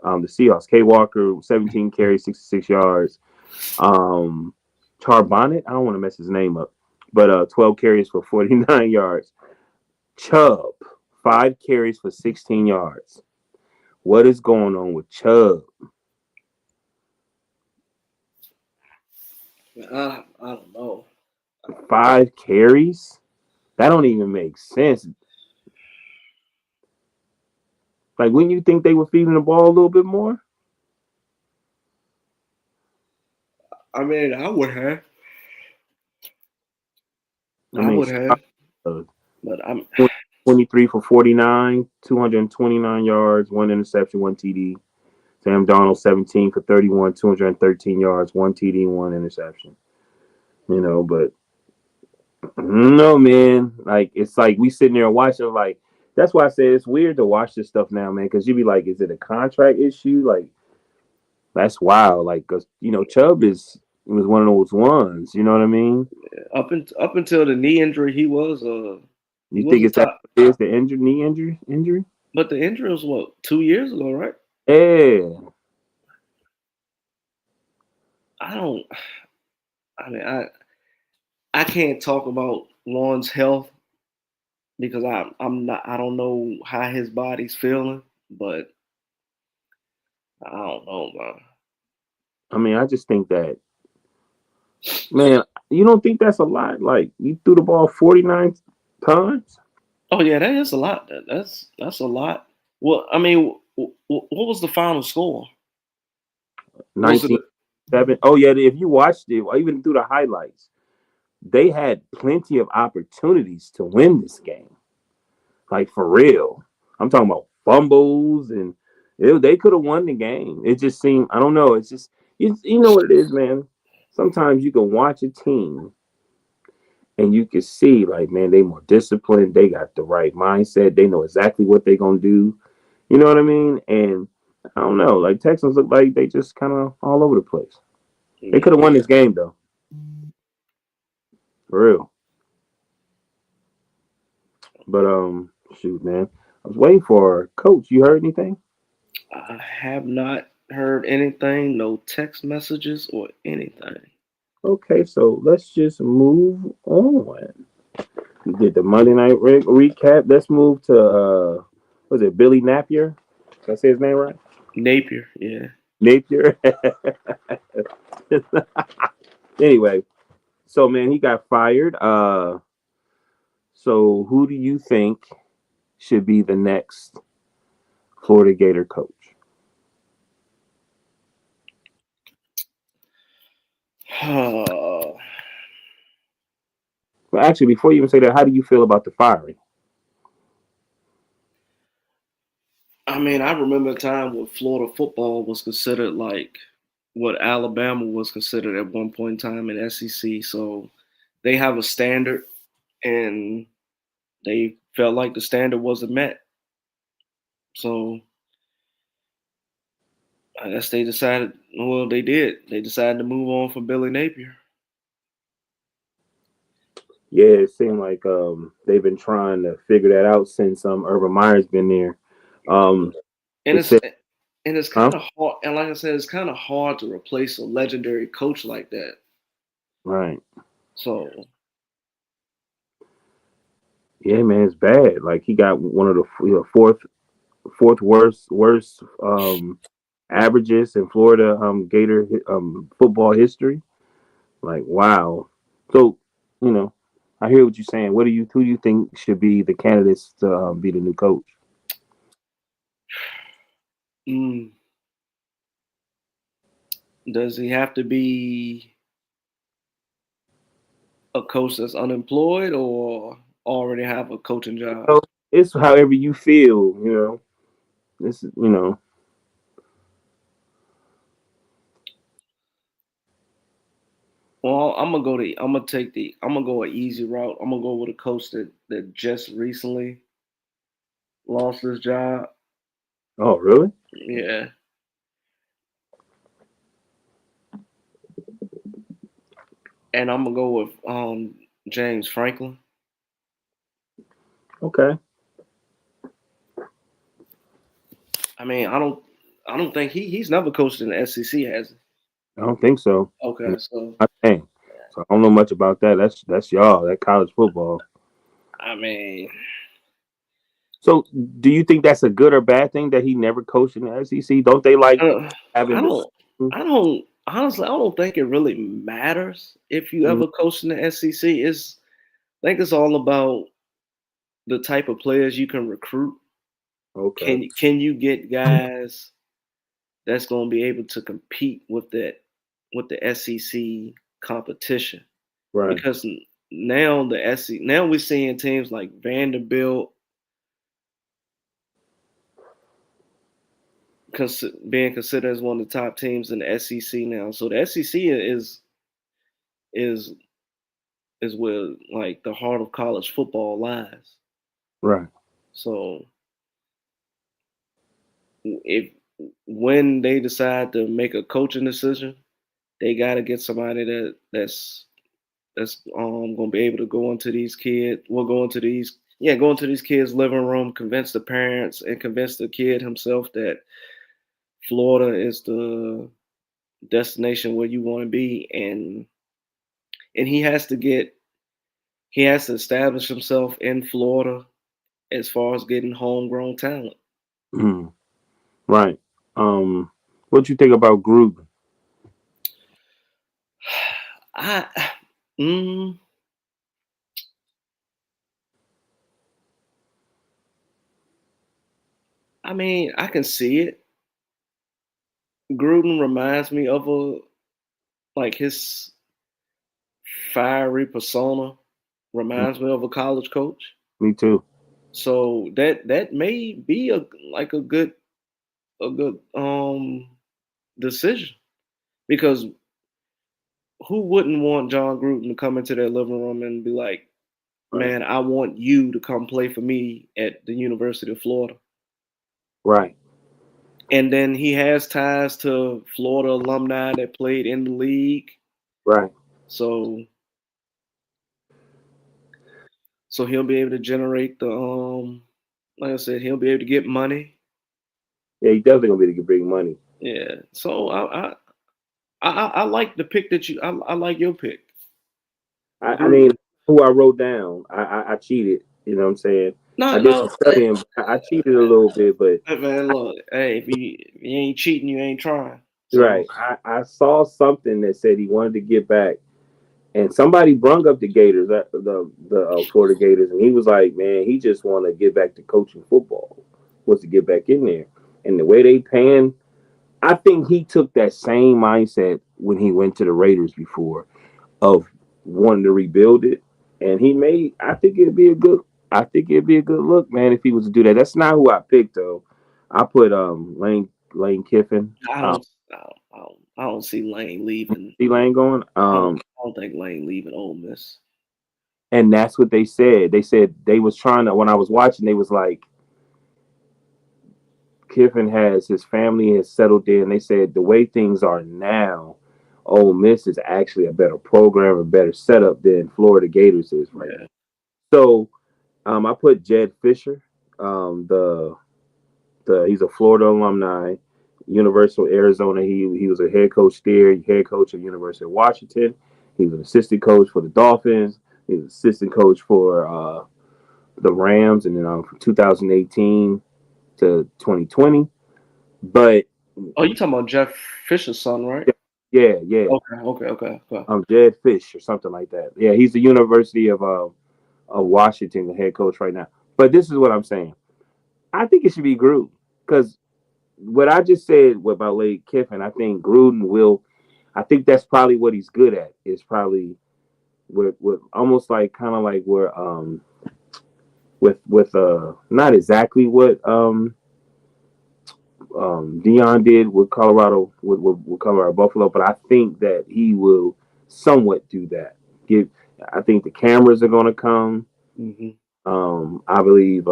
The Seahawks. K Walker, 17 carries, 66 yards. Charbonnet, I don't want to mess his name up, but 12 carries for 49 yards. Chubb, 5 carries for 16 yards. What is going on with Chubb? I don't know. 5 carries? That don't even make sense. Like, wouldn't you think they were feeding the ball a little bit more? I mean, I would have. I I mean, would have. uh, But I'm 23 for 49, 229 yards, one interception, one TD. Sam Darnold, 17 for 31, 213 yards, one TD, one interception. But no, man. Like, it's like we sitting there watching, like, that's why I say it's weird to watch this stuff now, man, because you be like, is it a contract issue? Like, that's wild. Like, because, Chubb was one of those ones. You know what I mean? up until the knee injury, he You was think a it's that top. is the injury, knee injury? But the injury was what 2 years ago, right? Yeah. I don't. I mean, I can't talk about Lauren's health because I'm not. I don't know how his body's feeling, but I don't know, man. I mean, I just think that, man, you don't think that's a lot? Like, you threw the ball 49 times? Oh yeah, that is a lot. That's a lot. Well, I mean, what was the final score? Was it? 19-7. Oh, yeah, if you watched it, or even through the highlights, they had plenty of opportunities to win this game. Like, for real. I'm talking about fumbles, and they could have won the game. It just seemed, I don't know. It's just, you know what it is, man? Sometimes you can watch a team and you can see, like, man, they more disciplined. They got the right mindset. They know exactly what they're going to do. You know what I mean? And I don't know. Like, Texans look like they just kind of all over the place. They could have won this game, though. For real. But, shoot, man. I was waiting for Coach. You heard anything? I have not heard anything, no text messages or anything. Okay, so let's just move on. We did the Monday night recap. Let's move to was it Billy Napier? Did I say his name right? Napier, yeah. Napier. Anyway, so man, he got fired. So who do you think should be the next Florida Gator coach? Well, actually, before you even say that, how do you feel about the firing? I mean, I remember a time when Florida football was considered like what Alabama was considered at one point in time in SEC. So they have a standard, and they felt like the standard wasn't met. So I guess they decided. Well, they did. They decided to move on from Billy Napier. Yeah, it seemed like they've been trying to figure that out since Urban Meyer's been there. Um, And they it's said, and it's huh? kind of hard. And like I said, it's kind of hard to replace a legendary coach like that. Right. So Yeah, man, it's bad. Like, he got one of the fourth worst averages in Florida Gator football history. Like, wow. So, you know, I hear what you're saying. Who do you think should be the candidates to be the new coach? mm, does he have to be a coach that's unemployed or already have a coaching job? So it's however you feel. This is Well, I'm gonna go an easy route. I'm gonna go with a coach that just recently lost his job. Oh, really? Yeah, and I'm gonna go with James Franklin. Okay. I mean, I don't. I don't think he's never coached in the SEC, has he? I don't think so. Okay, so I think. So I don't know much about that. That's y'all. That college football. I mean, So do you think that's a good or bad thing that he never coached in the SEC? Don't they like uh, having I this? don't. I don't honestly. I don't think it really matters if you Mhm. ever coach in the SEC. I think it's all about the type of players you can recruit. Okay. Can you get guys that's going to be able to compete with the SEC competition? Right. Because now the SEC now we're seeing teams like Vanderbilt being considered as one of the top teams in the SEC now. So the SEC is is where like the heart of college football lies. Right. So if when they decide to make a coaching decision, they got to get somebody that's gonna be able to go into these kids. We'll go into these kids' living room, convince the parents, and convince the kid himself that Florida is the destination where you want to be, and he has to establish himself in Florida as far as getting homegrown talent. Mhm. Right. What you think about Gruden? I mm, I mean, I can see it. Gruden reminds me of a like his fiery persona Mm, reminds me of a college coach. me too. So that may be a good decision because who wouldn't want John Gruden to come into their living room and be like, Right. "Man, I want you to come play for me at the University of Florida." Right. And then he has ties to Florida alumni that played in the league. Right. So so he'll be able to generate the like I said, he'll be able to get money. Yeah, he definitely gonna be able to bring money. Yeah. So I like the pick that I like your pick. I Gruden. mean, who I wrote down, I cheated. You know what I'm saying? I No, did some no, studying. But I cheated a little bit, but hey, man, look, hey, if you ain't cheating, you ain't trying. right. So I saw something that said he wanted to get back, and somebody brung up the Gators, the Florida Gators, and he was like, "Man, he just want to get back to coaching football. Wants to get back in there." And the way they paying, I think he took that same mindset when he went to the Raiders before of wanting to rebuild it, and he made. I think it'd be a good. I think it'd be a good look, man, if he was to do that. That's not who I picked though. I put Lane Kiffin. I don't, I don't see Lane leaving. See Lane going. I don't think Lane leaving Ole Miss. And that's what they said. They said they was trying to. When I was watching, they was like, Kiffin has his family has settled in. They said the way things are now, Ole Miss is actually a better program, a better setup than Florida Gators is right Yeah. now. So I put Jed Fisher, the he's a Florida alumni, University of Arizona. He was a head coach there, head coach at University of Washington. He was an assistant coach for the Dolphins. He was assistant coach for the Rams, and then from 2018 to 2020. But Oh, you talking about Jeff Fisher's son, right? yeah, Okay. Jed Fish or something like that. Yeah, he's the University of Washington, the head coach right now. But this is what I'm saying. I think it should be Gruden because what I just said about Lane Kiffin, I think Gruden will. I think that's probably what he's good at. Is probably with almost like kind of like where with not exactly what Dion did with Colorado with Colorado Buffalo, but I think that he will somewhat do that. Give I think the cameras are going to come. Hmm. I believe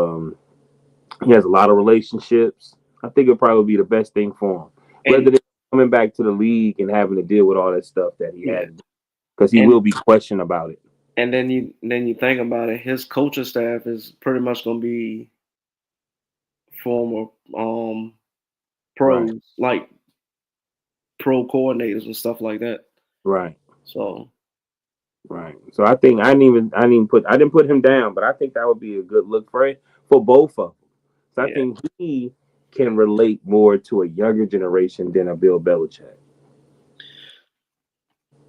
he has a lot of relationships. I think it'll probably be the best thing for him, And rather than coming back to the league and having to deal with all that stuff that he yeah, had, because he and will be questioned about it. and then you think about it, his coaching staff is pretty much going to be former Right. pros, like pro coordinators and stuff like that. Right. So Right. So I think I didn't put him down, but I think that would be a good look for both of them. So I yeah, think he can relate more to a younger generation than a Bill Belichick.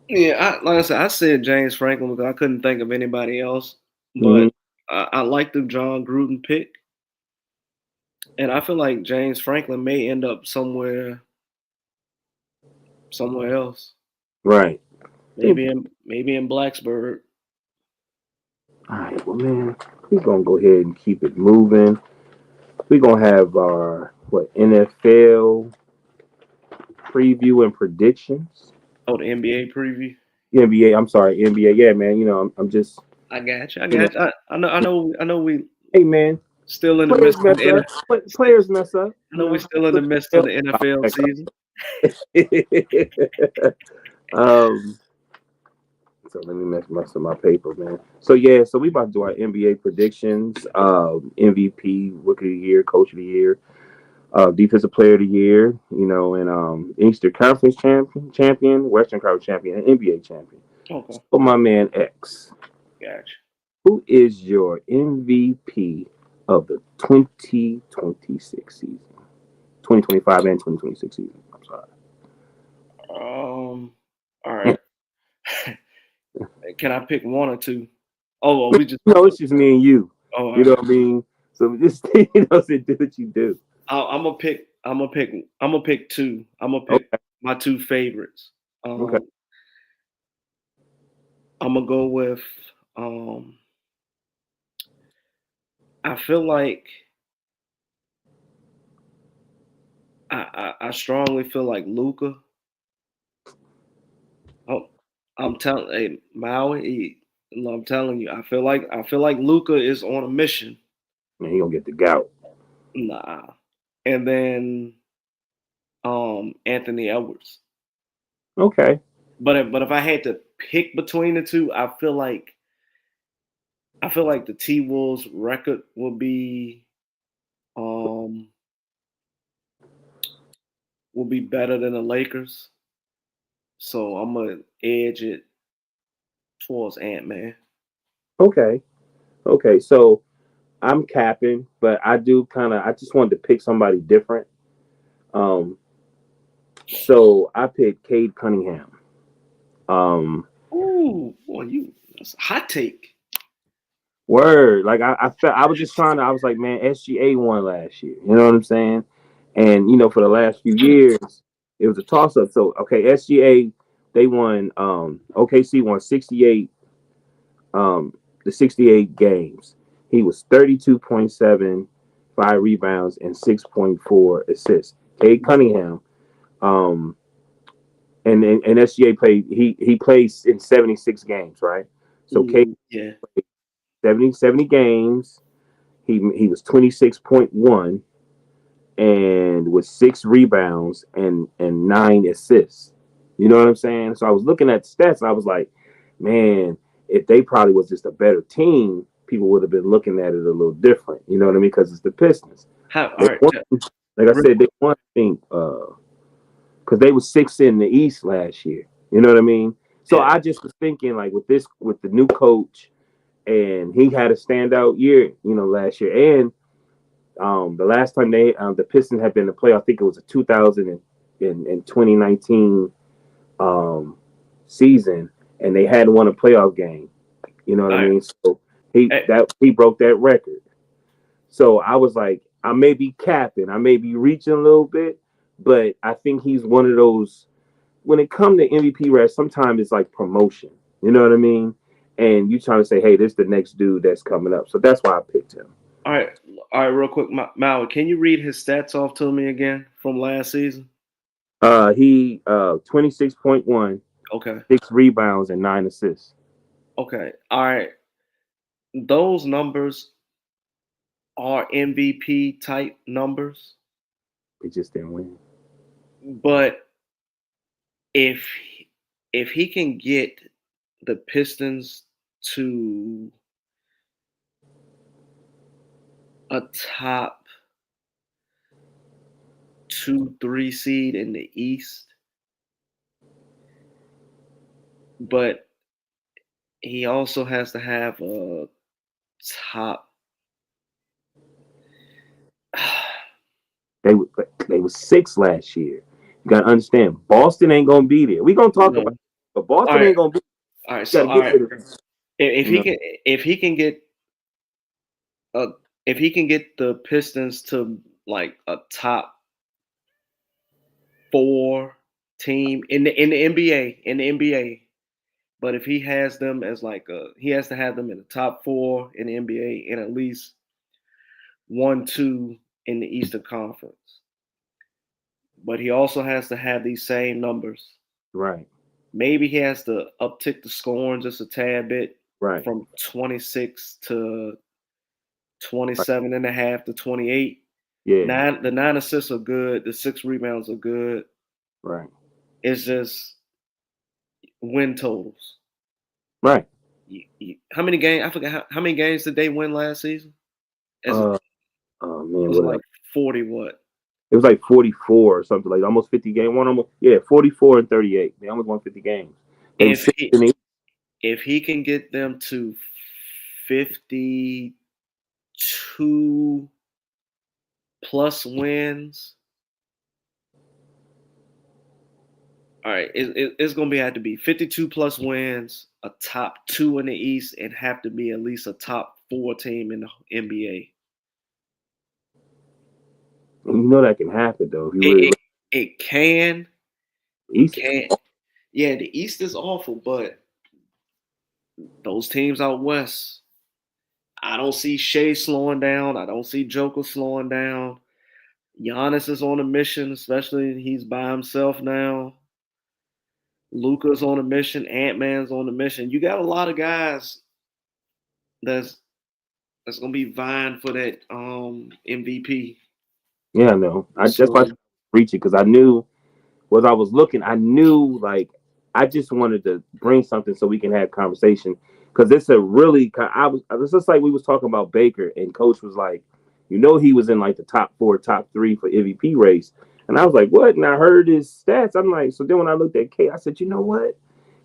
yeah. Like I said James Franklin because I couldn't think of anybody else, Hmm. but I like the John Gruden pick, and I feel like James Franklin may end up somewhere else. Right. Think. Maybe in Blacksburg. All right. Well, man, we're gonna go ahead and keep it moving. We're gonna have our NFL preview and predictions. Oh, the NBA preview. NBA. I'm sorry, NBA. Yeah, man. I'm just I got you. I you know. got you. I know. We Hey, man. still in the Players midst of mess the up. Players mess up. I know we still in the midst of the NFL season. um. So let me mess up my paper, man. So yeah, so we about to do our NBA predictions. MVP, Rookie of the Year, Coach of the Year, Defensive Player of the Year. And Eastern Conference champion, Western Conference champion, and NBA champion. Okay, So my man X, gotcha. who is your MVP of the 2026 season, 2025 and 2026 season? I'm sorry. All right. Can I pick one or two? Oh, well, we just. No, it's just me and you. Oh, all You know right. what I mean? So just say do what you do. I'm gonna pick. I'm gonna pick. I'm gonna pick two. I'm gonna pick Okay. my two favorites. Okay. Um, I'm gonna go with. Um, I feel like I strongly feel like Luca. Oh, I'm telling, hey Maui, I'm telling you, I feel like Luca is on a mission. Man, he gonna get the gout. Nah, and then Anthony Edwards. Okay. But if I had to pick between the two, I feel like the T Wolves record um will be better than the Lakers. So I'm gonna edge it towards Ant Man. Okay. Okay. So I'm capping, but I just wanted to pick somebody different. Um, so I picked Cade Cunningham. Um, Ooh, boy, that's a hot take. Word. Like I felt I was just trying to I was like, man, SGA won last year. You know what I'm saying? And for the last few years, it was a toss up. So okay, SGA, they won OKC won 68 the 68 games. He was 32.7, 5 rebounds, and 6.4 assists. Cade Cunningham, um, and SGA played he plays in 76 games, right? So Cade Yeah. 70 games. He was 26.1 and with 6 rebounds and 9 assists. You know what I'm saying? So I was looking at stats. And I was like, man, if they probably was just a better team, people would have been looking at it a little different. You know what I mean? Because it's the Pistons. All They right. won, like I Real said, they quick. won. I think because they were six in the East last year. You know what I mean? So Yeah. I just was thinking like with the new coach, and he had a standout year. Last year and the last time the Pistons had been in the playoff, I think it was a 2019 um, season, and they hadn't won a playoff game. You know what I All right. mean? So he broke that record. So I was like, I may be capping, I may be reaching a little bit, but I think he's one of those. When it comes to MVP race, sometimes it's like promotion. You know what I mean? And you trying to say, hey, this is the next dude that's coming up. So that's why I picked him. All right. All right. Real quick, Maui, can you read his stats off to me again from last season? He 26.1, Okay. 6 rebounds and 9 assists. Okay. All right. Those numbers are MVP type numbers, He just didn't win. but if if he can get the Pistons to a top 2, 3 seed in the East, but he also has to have a top. They they was 6 last year. You gotta understand, Boston ain't gonna be there. We gonna talk about No. it, but All Boston right, ain't gonna be. all right. You So gotta all get right, rid of them. if You he know, can get a if he can get the Pistons to like a top 4 team in the NBA, but if he has them as like he has to have them in the top 4 in the NBA and at least 1, 2 in the Eastern Conference. But he also has to have these same numbers. right, Maybe he has to uptick the scoring just a tad bit right, from 26 to right. 27 and a half to 28. Yeah, The 9 assists are good. The 6 rebounds are good. right, It's just win totals. right. How many games? I forgot how many games did they win last season? As a Uh, oh man, was what it did I? like 40 what? It was like 44 or something, like almost 50 games. One almost, yeah, 44 and 38. They almost won 50 games. They was If 6 he and 8. if he can get them to 52 plus wins, all right, it's gonna have to be 52 plus wins, a top 2 in the East, and have to be at least a top 4 team in the NBA. You know that can happen though if you It really it, look. it can it East is can yeah, the East is awful, but those teams out west, I don't see Shea slowing down. I don't see Joker slowing down. Giannis is on a mission, especially he's by himself now. Luca's on a mission. Ant Man's on a mission. You got a lot of guys that's that's gonna be vying for that MVP. yeah, I know. That's why I So reach it because I knew was I was looking, I knew like I just wanted to bring something so we can have conversation because it's a really I was it's just like we was talking about Baker and Coach was like, he was in like the top 4, top 3 for MVP race, and I was like, what? And I heard his stats. I'm like, so then when I looked at K, I said, you know what?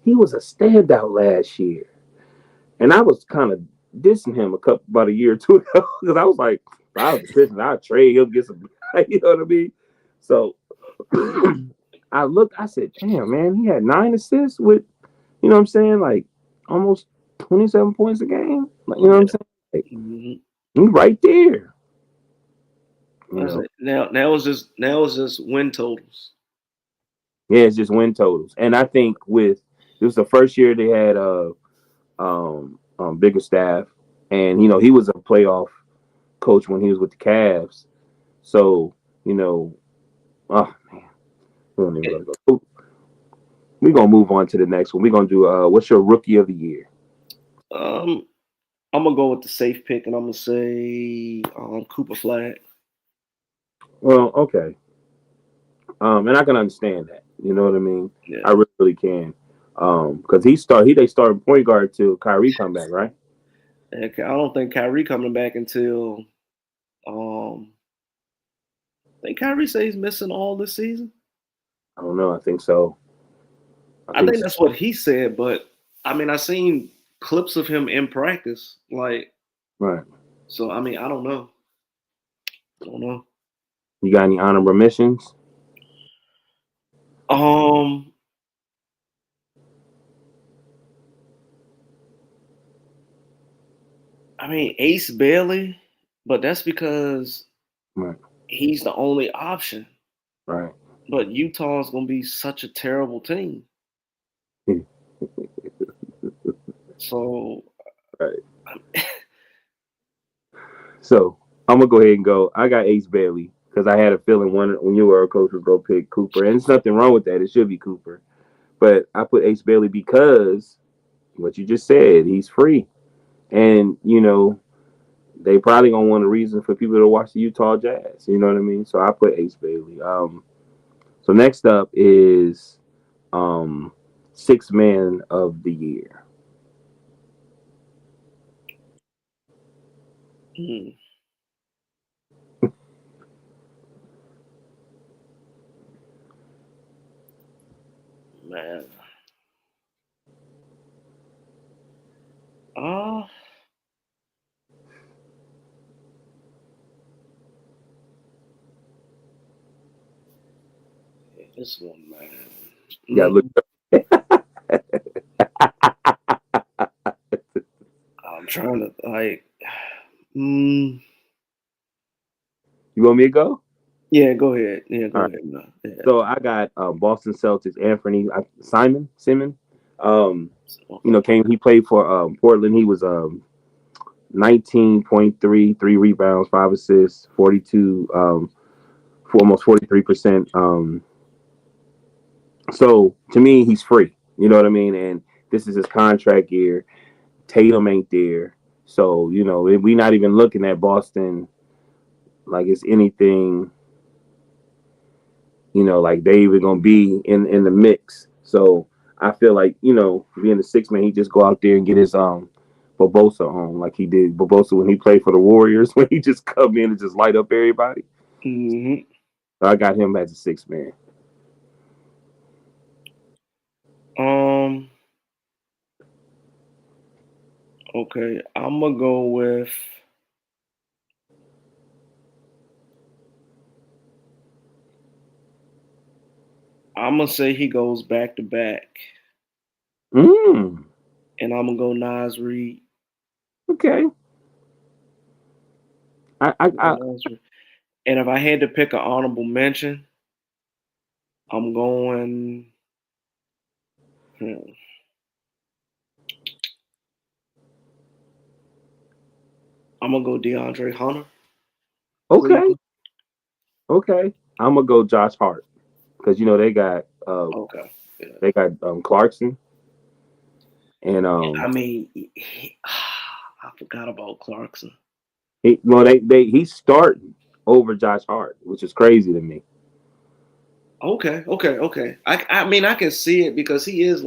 He was a standout last year, and I was kind of dissing him about a year or two ago because I was like, if I was the Pistons, I'd trade him, get some, you know what I mean? So I looked, I said, damn, man, he had 9 assists with, you know what I'm saying? Like almost 27 points a game. Like, you know what yeah. I'm saying? Like, Mhm. he's right there. You That's know, it. Now it's just win totals. yeah, it's just win totals. And I think with this was the first year they had bigger staff, and he was a playoff coach when he was with the Cavs. So, oh man, we don't even gotta go. We're gonna move on to the next one. We're gonna do what's your rookie of the year? Um, I'm gonna go with the safe pick, and I'm gonna say Cooper Flag. Well, okay. And I can understand that. You know what I mean? I Yeah, really can. Because they started point guard till Kyrie come back, right? and I don't think Kyrie coming back until um. I think Kyrie says he's missing all this season. I don't know. I think so. I I think think so. that's what he said, but I mean, I seen clips of him in practice, like Right. so. I mean, I don't know. I don't know. You got any honorable mentions? Um, I mean Ace Bailey, but that's because Right. he's the only option. Right. But Utah's gonna be such a terrible team. So Right. So I'm gonna go ahead and go. I got Ace Bailey because I had a feeling when you were a coach was gonna pick Cooper, and there's nothing wrong with that. It should be Cooper, but I put Ace Bailey because what you just said, he's free, and they probably gonna want a reason for people to watch the Utah Jazz. You know what I mean? So I put Ace Bailey. So next up is um, six man of the year. mm, This one, man. You gotta look. I'm trying to like. Mm, You want me to go? yeah, go ahead. Yeah, All go right. ahead. No, yeah. So I got Boston Celtics. Anthony Simon. Um, Okay. He played for Portland. He was 19.3, 3 rebounds, 5 assists, 42, for almost 43%. So to me, he's free. You know what I mean? And this is his contract year. Tatum ain't there. So, we not even looking at Boston like it's anything, like they even gonna be in the mix. So I feel like, being the six man, he just go out there and get his Bobosa on like he did Bobosa when he played for the Warriors, when he just come in and just light up everybody. Hmm. So I got him as a six man. Um. Okay, I'm gonna go with. I'm gonna say he goes back to back, Mm, and I'm gonna go Nas Reed. okay. I And if I had to pick an honorable mention, I'm going. hmm, I'm gonna go DeAndre Hunter, okay. Cleveland. Okay. I'm gonna go Josh Hart because Okay. Yeah. they got Clarkson and I mean, I forgot about Clarkson. he's starting over Josh Hart, which is crazy to me. Okay. I mean, I can see it because he is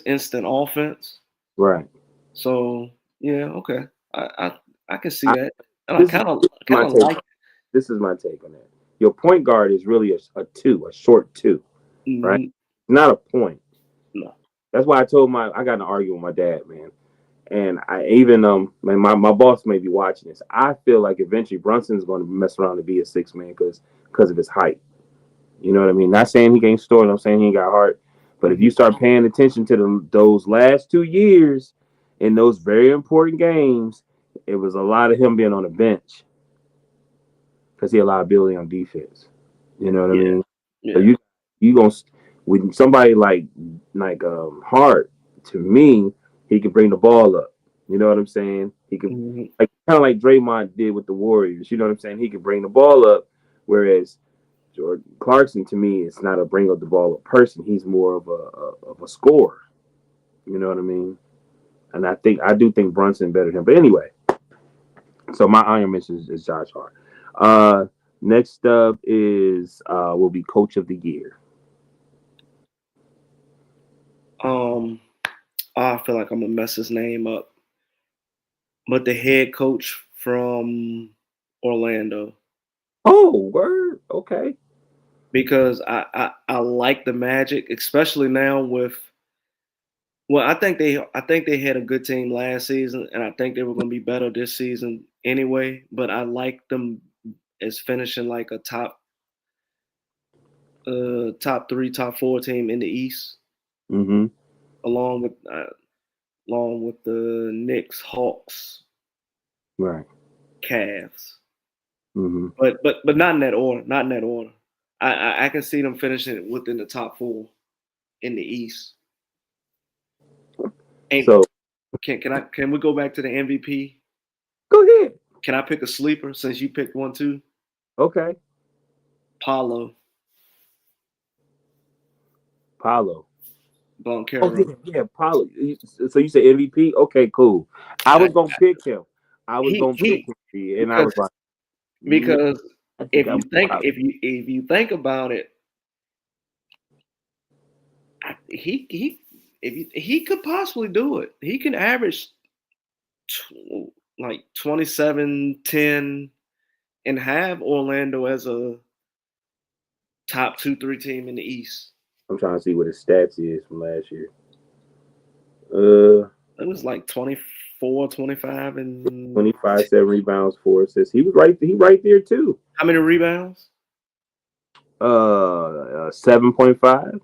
instant offense. Right. So yeah, okay. I can see I, that, and I this is kind of my take. like. This is my take on that. Your point guard is really a short two, right? Mhm. Not a point. No. That's why I got in an argument with my dad, man. And I even man, my boss may be watching this. I feel like eventually Brunson's going to mess around to be a six man because of his height. You know what I mean? Not saying he ain't stored. I'm saying he ain't got heart. But if you Mhm. start paying attention to those last 2 years in those very important games, it was a lot of him being on the bench because he had liability on defense. You know what I Yeah. mean? So Yeah. you gonna with somebody Hart, to me, he can bring the ball up. You know what I'm saying? He can, Mhm. like, kind of like Draymond did with the Warriors. You know what I'm saying? He can bring the ball up, whereas Jordan Clarkson to me is not a bring up the ball up person. He's more of a scorer. You know what I mean? And I do think Brunson better than him. But anyway, so my Iron Mention is Josh Hart. Next up is will be Coach of the Year. Um, I feel like I'm gonna mess his name up, but the head coach from Orlando, Oh, word. Okay. because I like the Magic, especially now with. Well, I think they had a good team last season, and I think they were going to be better this season anyway. But I like them as finishing like a top three, top four team in the East, Mm-hmm. along with the Knicks, Hawks, Right. Cavs. Mm-hmm. But not in that order. Not in that order. I can see them finishing within the top four in the East. And So can we go back to the MVP? go ahead. Can I pick a sleeper since you picked one too? Okay. Paulo Paulo. Oh Banchero. yeah. Paulo. So you say MVP? Okay, cool. I I, was gonna pick him. I was gonna pick he him, and I because was like, yeah, because I think I'm Paulo. if you think about it, he he could possibly do it. He can average like 27, 10, and have Orlando as a top 2, 3 team in the East. I'm trying to see what his stats is from last year. Uh, It was like 24, 25, and 25, 7 rebounds, 4 assists. He was right. He right there too. how many rebounds? 7.5.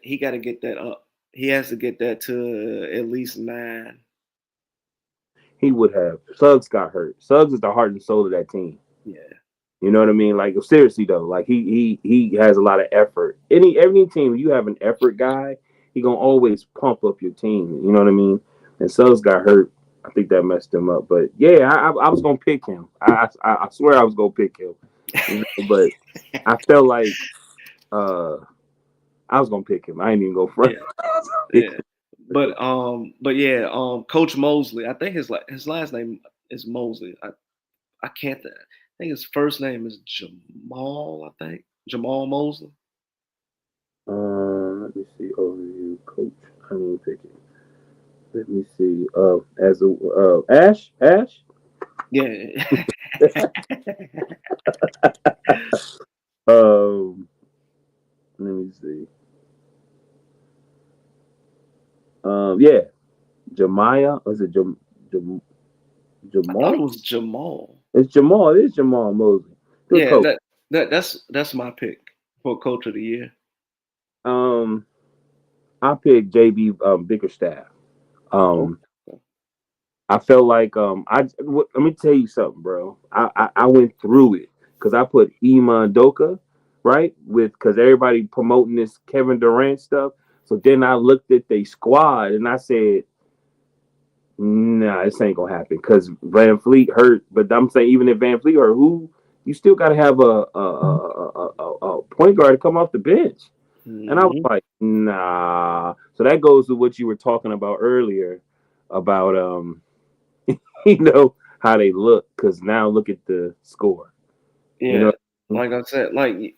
He got to get that up. He has to get that to at least 9. He would have. Suggs got hurt. Suggs is the heart and soul of that team. Yeah. You know what I mean? Like seriously though, like he has a lot of effort. Any team you have an effort guy, he gonna always pump up your team. You know what I mean? And Suggs got hurt. I think that messed him up. But yeah, I was gonna pick him. I swear I was gonna pick him. You know, but I felt like uh I was gonna pick him. I ain't even go front. Yeah. Yeah. But yeah, Coach Mosley. I think his last name is Mosley. I can't. I think his first name is Jamal. I think Jamal Mosley. Let me see overview coach. I didn't pick him. Let me see. As a Ash. Yeah. Um, let me see. Yeah, Jemiah. Was it I thought it Jamal? was Jamal. It's Jamal. It is Jamal Mosley. Good Yeah, coach. that's my pick for coach of the year. Um, I picked JB Bickerstaff. Um, Okay. I felt like let me tell you something, bro. I went through it because I put Iman Doka right with because everybody promoting this Kevin Durant stuff. So then I looked at the squad and I said, nah, this ain't gonna happen because Van Fleet hurt. But I'm saying even if Van Fleet hurt, who you still got to have a point guard to come off the bench. And I was Hmm. like, nah. So that goes to what you were talking about earlier about you know how they look because now look at the score. You Yeah, know, like I said, like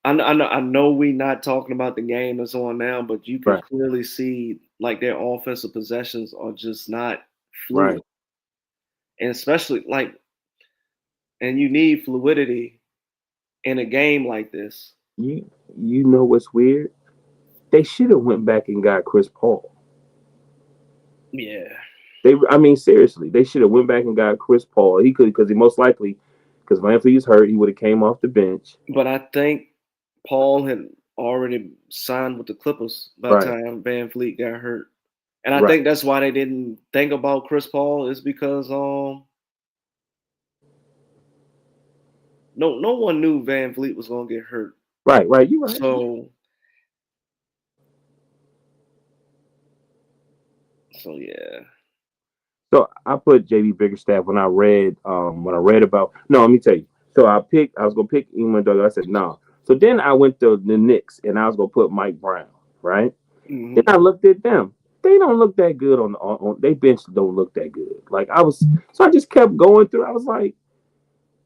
I know we not talking about the game that's on now, but you can right, clearly see like their offensive possessions are just not right. fluid, and especially and you need fluidity in a game like this. You know what's weird? They should have went back and got Chris Paul. Yeah, I mean, seriously, they should have went back and got Chris Paul. He could because he most likely because Van Fleet's hurt, he would have came off the bench. but I think Paul had already signed with the Clippers by the Right, time Van Fleet got hurt. And I right, think that's why they didn't think about Chris Paul is because no one knew Van Fleet was gonna get hurt. right. You right. So yeah. So I put JB Biggerstaff when I read about no, let me tell you. So I was gonna pick England Douglas. I said no. Nah. So then I went to the Knicks and I was gonna put Mike Brown, right? Then Hmm. I looked at them. They don't look that good on they bench don't look that good. Like I was so I just kept going through. I was like,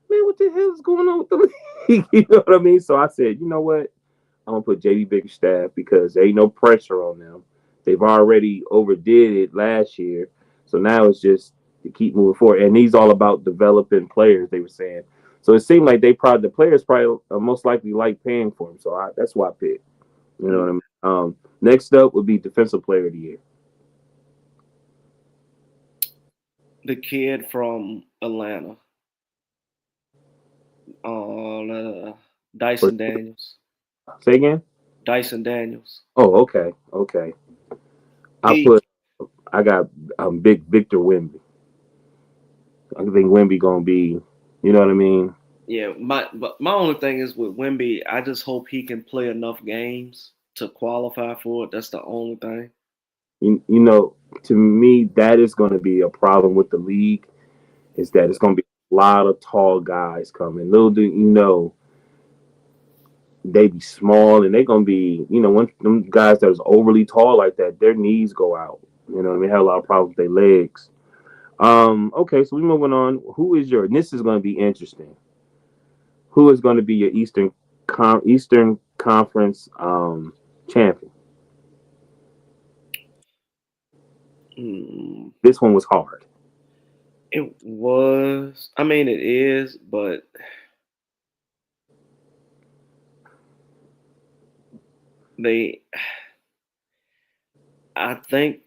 man, what the hell is going on with the league? You know what I mean? So I said, you know what? I'm gonna put JB Biggerstaff because there ain't no pressure on them. They've already overdid it last year, so now it's just to keep moving forward. And he's all about developing players. They were saying, so it seemed like the players probably most likely like paying for him. So that's why I picked. You know what I mean? Next up would be defensive player of the year. The kid from Atlanta, For, Dyson Daniels. say again. Dyson Daniels. Oh, okay, okay. I He put I got big Victor Wimby. I think Wimby gonna be. You know what I mean? Yeah, my only thing is with Wimby, I just hope he can play enough games to qualify for it. That's the only thing. You know, to me, that is going to be a problem with the league. Is that it's going to be a lot of tall guys coming. Little do you know, they be small and they're going to be, when them guys that is overly tall like that, their knees go out. You know what I mean? Have a lot of problems with their legs. Okay, so we moving on. And this is going to be interesting. Who is going to be your Eastern Conference champion? Hmm. This one was hard. It was. I mean, it is, but they. I think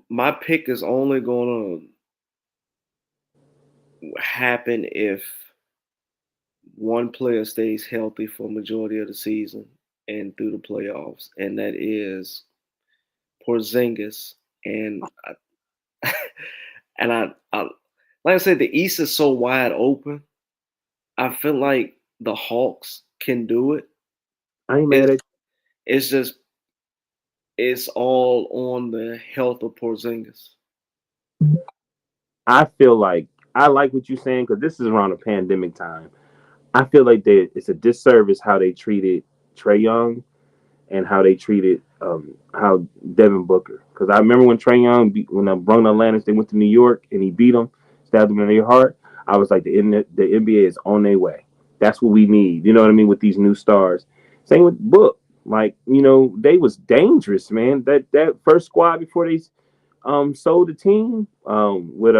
my pick is only going to happen if one player stays healthy for majority of the season and through the playoffs, and that is Porzingis. And and I like I said, the East is so wide open. I feel like the Hawks can do it. I ain't mad It's at it's just it's all on the health of Porzingis. you. I feel like I like what you're saying because this is around a pandemic time. I feel like it's a disservice how they treated Trey Young and how they treated how Devin Booker. Because I remember when Trey Young when Brooklyn Atlantis they went to New York and he beat them, stabbed them in their heart. I was like the NBA is on their way. That's what we need. You know what I mean with these new stars. Same with Book. Like they was dangerous, man. That first squad before they sold the team with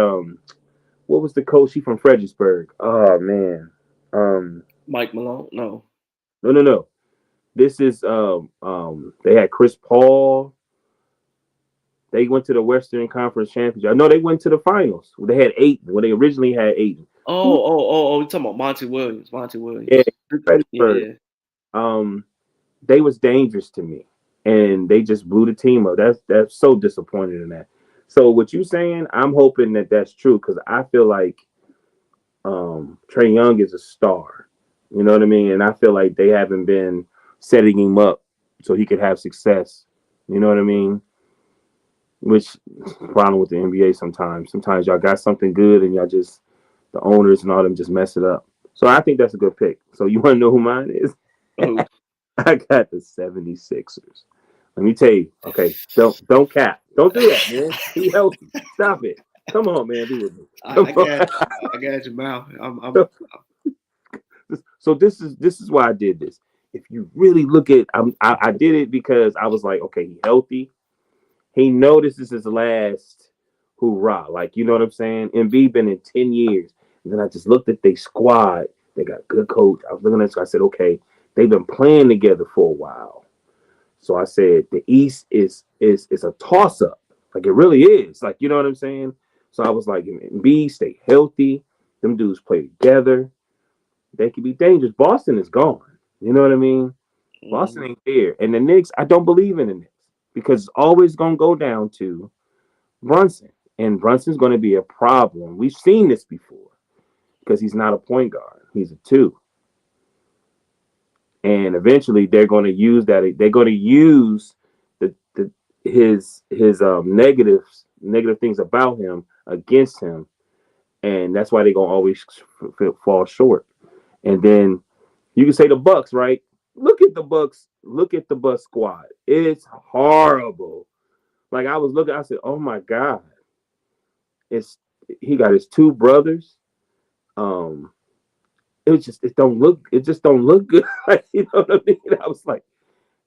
what was the coach? He from Fredericksburg. Oh man. Mike Malone, no. No. This is they had Chris Paul. They went to the Western Conference Championship. I know they went to the finals. They had eight. Well, they originally had eight. Who? Oh, you're talking about Monty Williams. Monty Yeah, Williams. Fredericksburg. Yeah. Um, they was dangerous to me, and they just blew the team up. That's so disappointed in that. So what you saying? I'm hoping that that's true because I feel like Trey Young is a star. You know what I mean? And I feel like they haven't been setting him up so he could have success. You know what I mean? Which problem with the NBA sometimes. Sometimes y'all got something good and y'all just the owners and all them just mess it up. So I think that's a good pick. So you want to know who mine is? Oh, I got the 76ers. Let me tell you. Okay, don't cap. Don't do that, man. Be healthy. Stop it. Come on, man. Be with me. Come I on. got I got your mouth. I'm So this is why I did this. If you really look at, I did it because I was like, okay, he healthy. He know this is his last hoorah. Like, you know what I'm saying? MB been in 10 years. And then I just looked at their squad. They got good coach. I was looking at this. I said, okay, they've been playing together for a while. So I said the East is a toss up. Like it really is. Like, you know what I'm saying? So I was like, MB, stay healthy. Them dudes play together. They could be dangerous. Boston is gone. You know what I mean? Boston mm, ain't there. And the Knicks, I don't believe in the Knicks because it's always going to go down to Brunson. And Brunson's going to be a problem. We've seen this before because he's not a point guard. He's a two. And eventually they're going to use that. They're going to use the his negative things about him against him. And that's why they're going to always fall short. And then you can say the Bucks, right? Look at the Bucks. Look at the Bucks squad. It's horrible. Like I was looking, I said, "Oh my god!" It's he got his two brothers. Um, it just don't look good. Like, you know what I mean? I was like,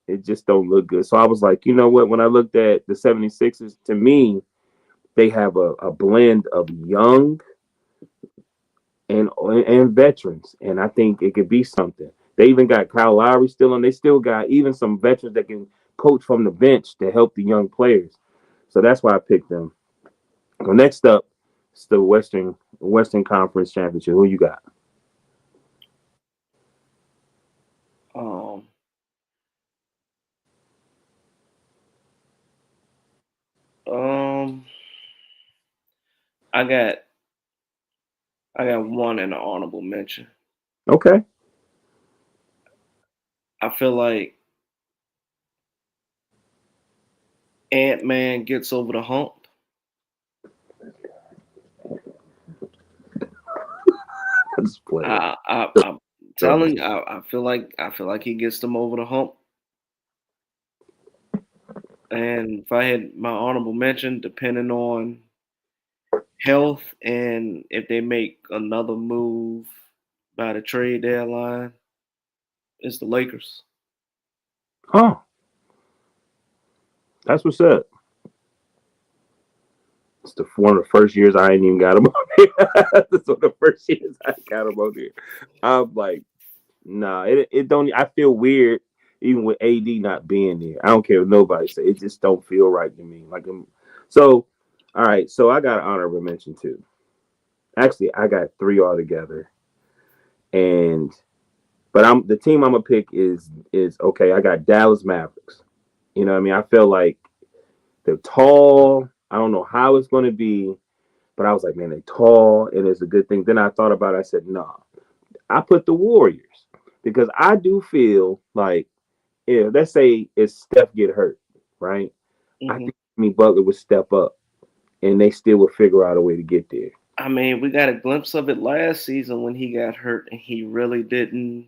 it just don't look good. So I was like, you know what? When I looked at the 76ers, to me, they have a blend of young and veterans, and I think it could be something. They even got Kyle Lowry still on. They still got even some veterans that can coach from the bench to help the young players. So that's why I picked them. So next up, it's the Western Conference Championship. Who you got? um um I got I got one in an honorable mention. Okay. I feel like Ant Man gets over the hump. I just play it. I'm telling you, I feel like he gets them over the hump. And if I had my honorable mention, depending on health and if they make another move by the trade deadline, it's the Lakers. Oh, that's what's up. It's one of the first years I ain't even got him on here. That's one of the first years I got him on here. I'm like, nah, it don't. I feel weird even with AD not being there. I don't care what nobody say. It just don't feel right to me. Like so. All right, so I got an honorable mention too. Actually, I got three altogether, And but I'm the team I'm gonna pick is okay. I got Dallas Mavericks. You know what I mean? I feel like they're tall. I don't know how it's gonna be, but I was like, man, they're tall and it's a good thing. Then I thought about it, I said, nah. I put the Warriors because I do feel like if let's say if Steph get hurt, right? I Hmm. think Jimmy Butler would step up and they still would figure out a way to get there. I mean, we got a glimpse of it last season when he got hurt, and he really didn't.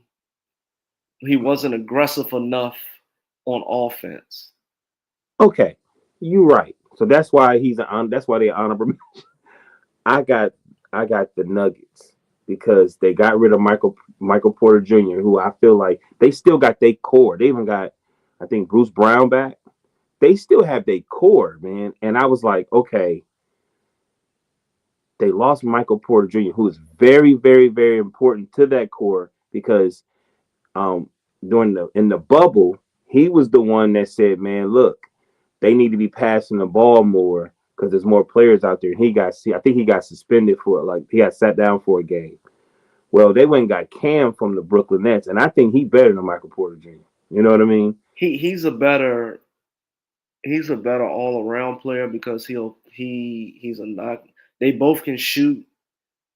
He wasn't aggressive enough on offense. Okay, you're right. So that's why that's why they honorable. I got I got the Nuggets because they got rid of Michael Porter Jr., who I feel like they still got their core. They even got I think Bruce Brown back. They still have their core, man. And I was like, okay, they lost Michael Porter Jr., who is very, very, very important to that core because um during the in the bubble, he was the one that said, man, look, they need to be passing the ball more because there's more players out there. And I think he got suspended for like he got sat down for a game. Well, they went and got Cam from the Brooklyn Nets, and I think he better than Michael Porter Jr. You know what I mean? He's a better all around player because he's a not. They both can shoot,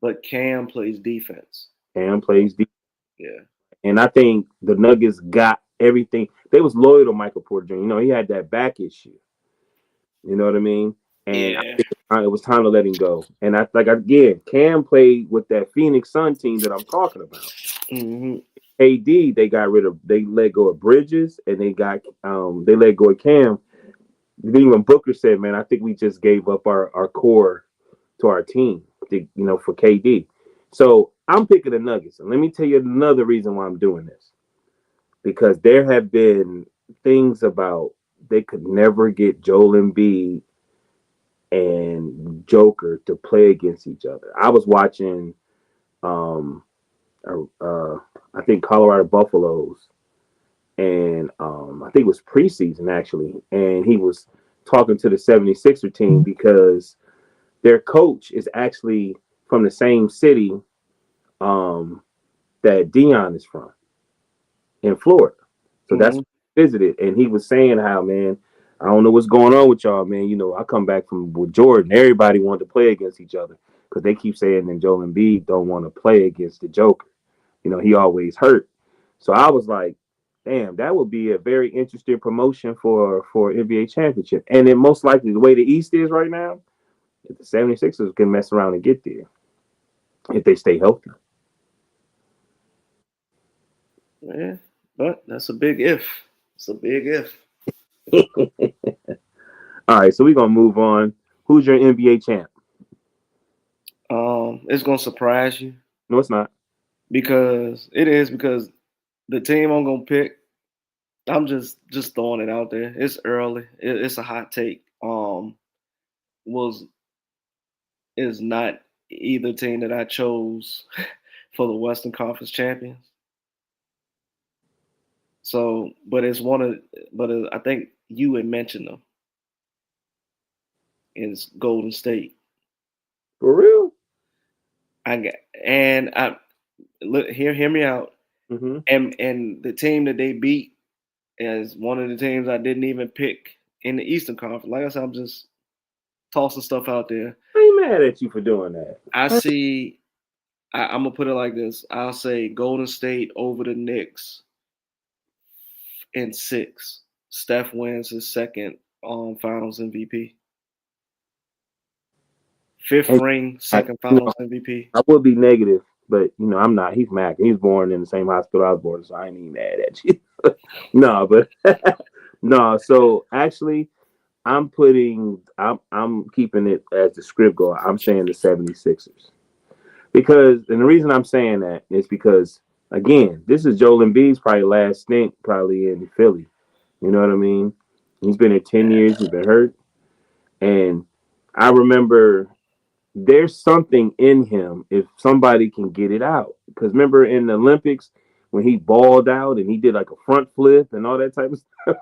but Cam plays defense. Cam plays deep, Yeah. and I think the Nuggets got everything. They was loyal to Michael Porter Jr. You know, he had that back issue. You know what I mean? And I Yeah. think it was time to let him go. And I like again, Cam played with that Phoenix Sun team that I'm talking about. Hmm. AD, they let go of Bridges and they let go of Cam. Then when Booker said, "Man, I think we just gave up our core to our team, for KD." So I'm picking the Nuggets, and let me tell you another reason why I'm doing this because there have been things about they could never get Joel Embiid and Joker to play against each other. I was watching, um, I think Colorado Buffaloes and I think it was preseason actually, and he was talking to the 76er team because their coach is actually from the same city um, that Dion is from in Florida. So that's Hmm. why he visited, and he was saying how, man, I don't know what's going on with y'all, man. You know, I come back from with Jordan. Everybody wanted to play against each other because they keep saying that Joel Embiid don't want to play against the Joker. You know, he always hurt. So I was like, damn, that would be a very interesting promotion for NBA championship. And then most likely the way the East is right now, if the 76ers can mess around and get there if they stay healthy. Yeah. But that's a big if. It's a big if. All right, so we're gonna move on. Who's your NBA champ? It's gonna surprise you No, it's not. because the team I'm gonna pick. I'm just throwing it out there. It's early. It's a hot take. Was is not either team that I chose for the Western Conference champions. So, but it's one of, but I think you had mentioned them. Is Golden State. For real? I got and I look here. Hear me out. Mm-hmm. And the team that they beat is one of the teams I didn't even pick in the Eastern Conference. Like I said, I'm just tossing stuff out there. I ain't mad at you for doing that. I see. I'm gonna put it like this. I'll say Golden State over the Knicks in six. Steph wins his second Finals MVP. Fifth And ring, I, second Finals MVP. I would be negative, but I'm not. He's Mac. He was born in the same hospital I was born, so I ain't even mad at you. No, but no. So actually, I'm keeping it as the script go. I'm saying the 76ers. Because and the reason I'm saying that is because again, this is Joel Embiid's probably last stint probably in Philly. You know what I mean? He's been here 10 years, he's been hurt. And I remember there's something in him if somebody can get it out. Because remember in the Olympics when he balled out and he did like a front flip and all that type of stuff.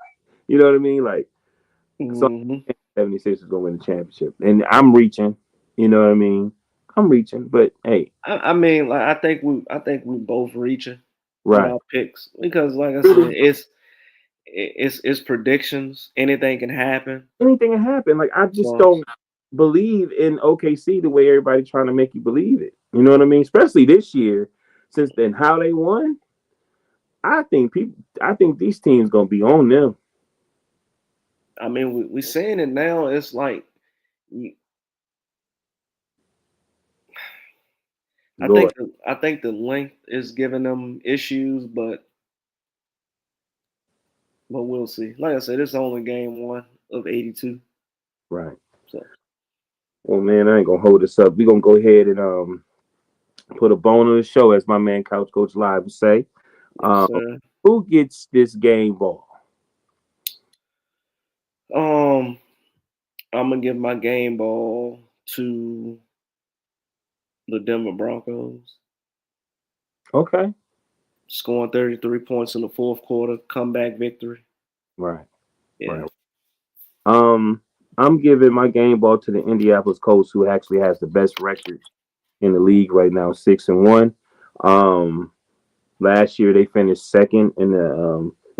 You know what I mean? Like so Hmm. 76 is gonna win the championship. And I'm reaching, you know what I mean? I'm reaching, but hey, I mean, like I think we both reaching with right. our picks because, like I said, Really, it's predictions. Anything can happen. anything can happen. Like I just So don't believe in OKC the way everybody trying to make you believe it. You know what I mean? Especially this year, since then how they won. I think these teams gonna be on them. I mean, we seeing it now. It's like you- Go I think the length is giving them issues, but we'll see. Like I said, it's only game one of 82. right. So Well, man, I ain't gonna hold this up. We gonna go ahead and put a bone on the show, as my man Couch Coach Live would say. yes, Um, sir. who gets this game ball? Um, I'm gonna give my game ball to the Denver Broncos, Okay. scoring 33 points in the fourth quarter, comeback victory. Right. Yeah, Right. Um, I'm giving my game ball to the Indianapolis Colts, who actually has the best record in the league right now, 6-1. Um, last year they finished second in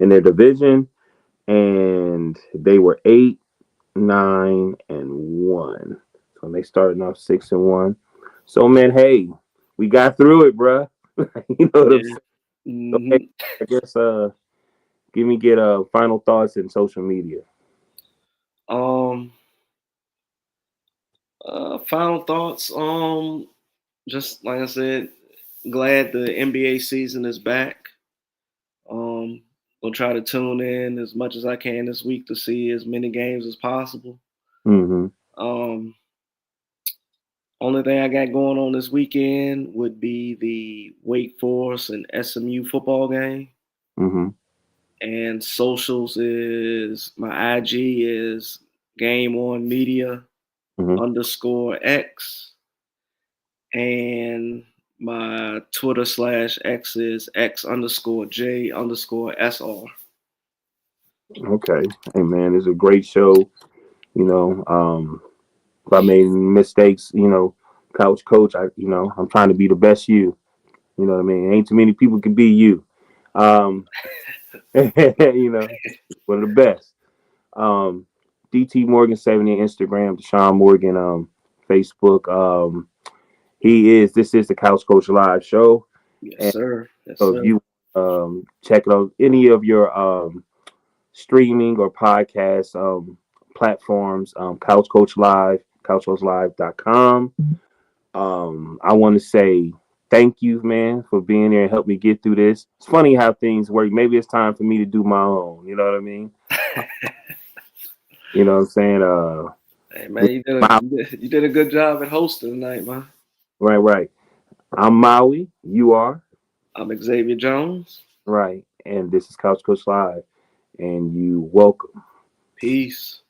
their division, and they were 8-9-1. So they starting off 6-1. So man, hey, we got through it, bruh. You know what I'm yeah. saying? So, hey, hmm I guess get final thoughts in social media. Um, final thoughts. Just like I said, glad the NBA season is back. Um, gonna try to tune in as much as I can this week to see as many games as possible. Mm-hmm. Um, only thing I got going on this weekend would be the Wake Forest and SMU football game. Mm-hmm. And socials is my IG is Game On Media Mm-hmm. underscore X, and my Twitter/X is X underscore J underscore SR. Okay. Hey man, it's a great show. You know, if I made mistakes, couch coach, I'm trying to be the best you. You know what I mean? Ain't too many people can be you. Um, one of the best. Um, DT Morgan 70 Instagram, Deshaun Morgan Facebook. This is the Couch Coach Live show. Yes, And sir. Yes, so if sir. you check out any of your streaming or podcast platforms, Couch Coach Live, couchcoachlive.com. I want to say thank you, man, for being there and help me get through this. It's funny how things work. Maybe it's time for me to do my own. You know what I mean? You know what I'm saying? Hey man, My, you did a good job at hosting tonight, man. right, right. I'm Maui. You are I'm Xavier Jones. right, and this is Couch Coach Live, and you welcome. Peace.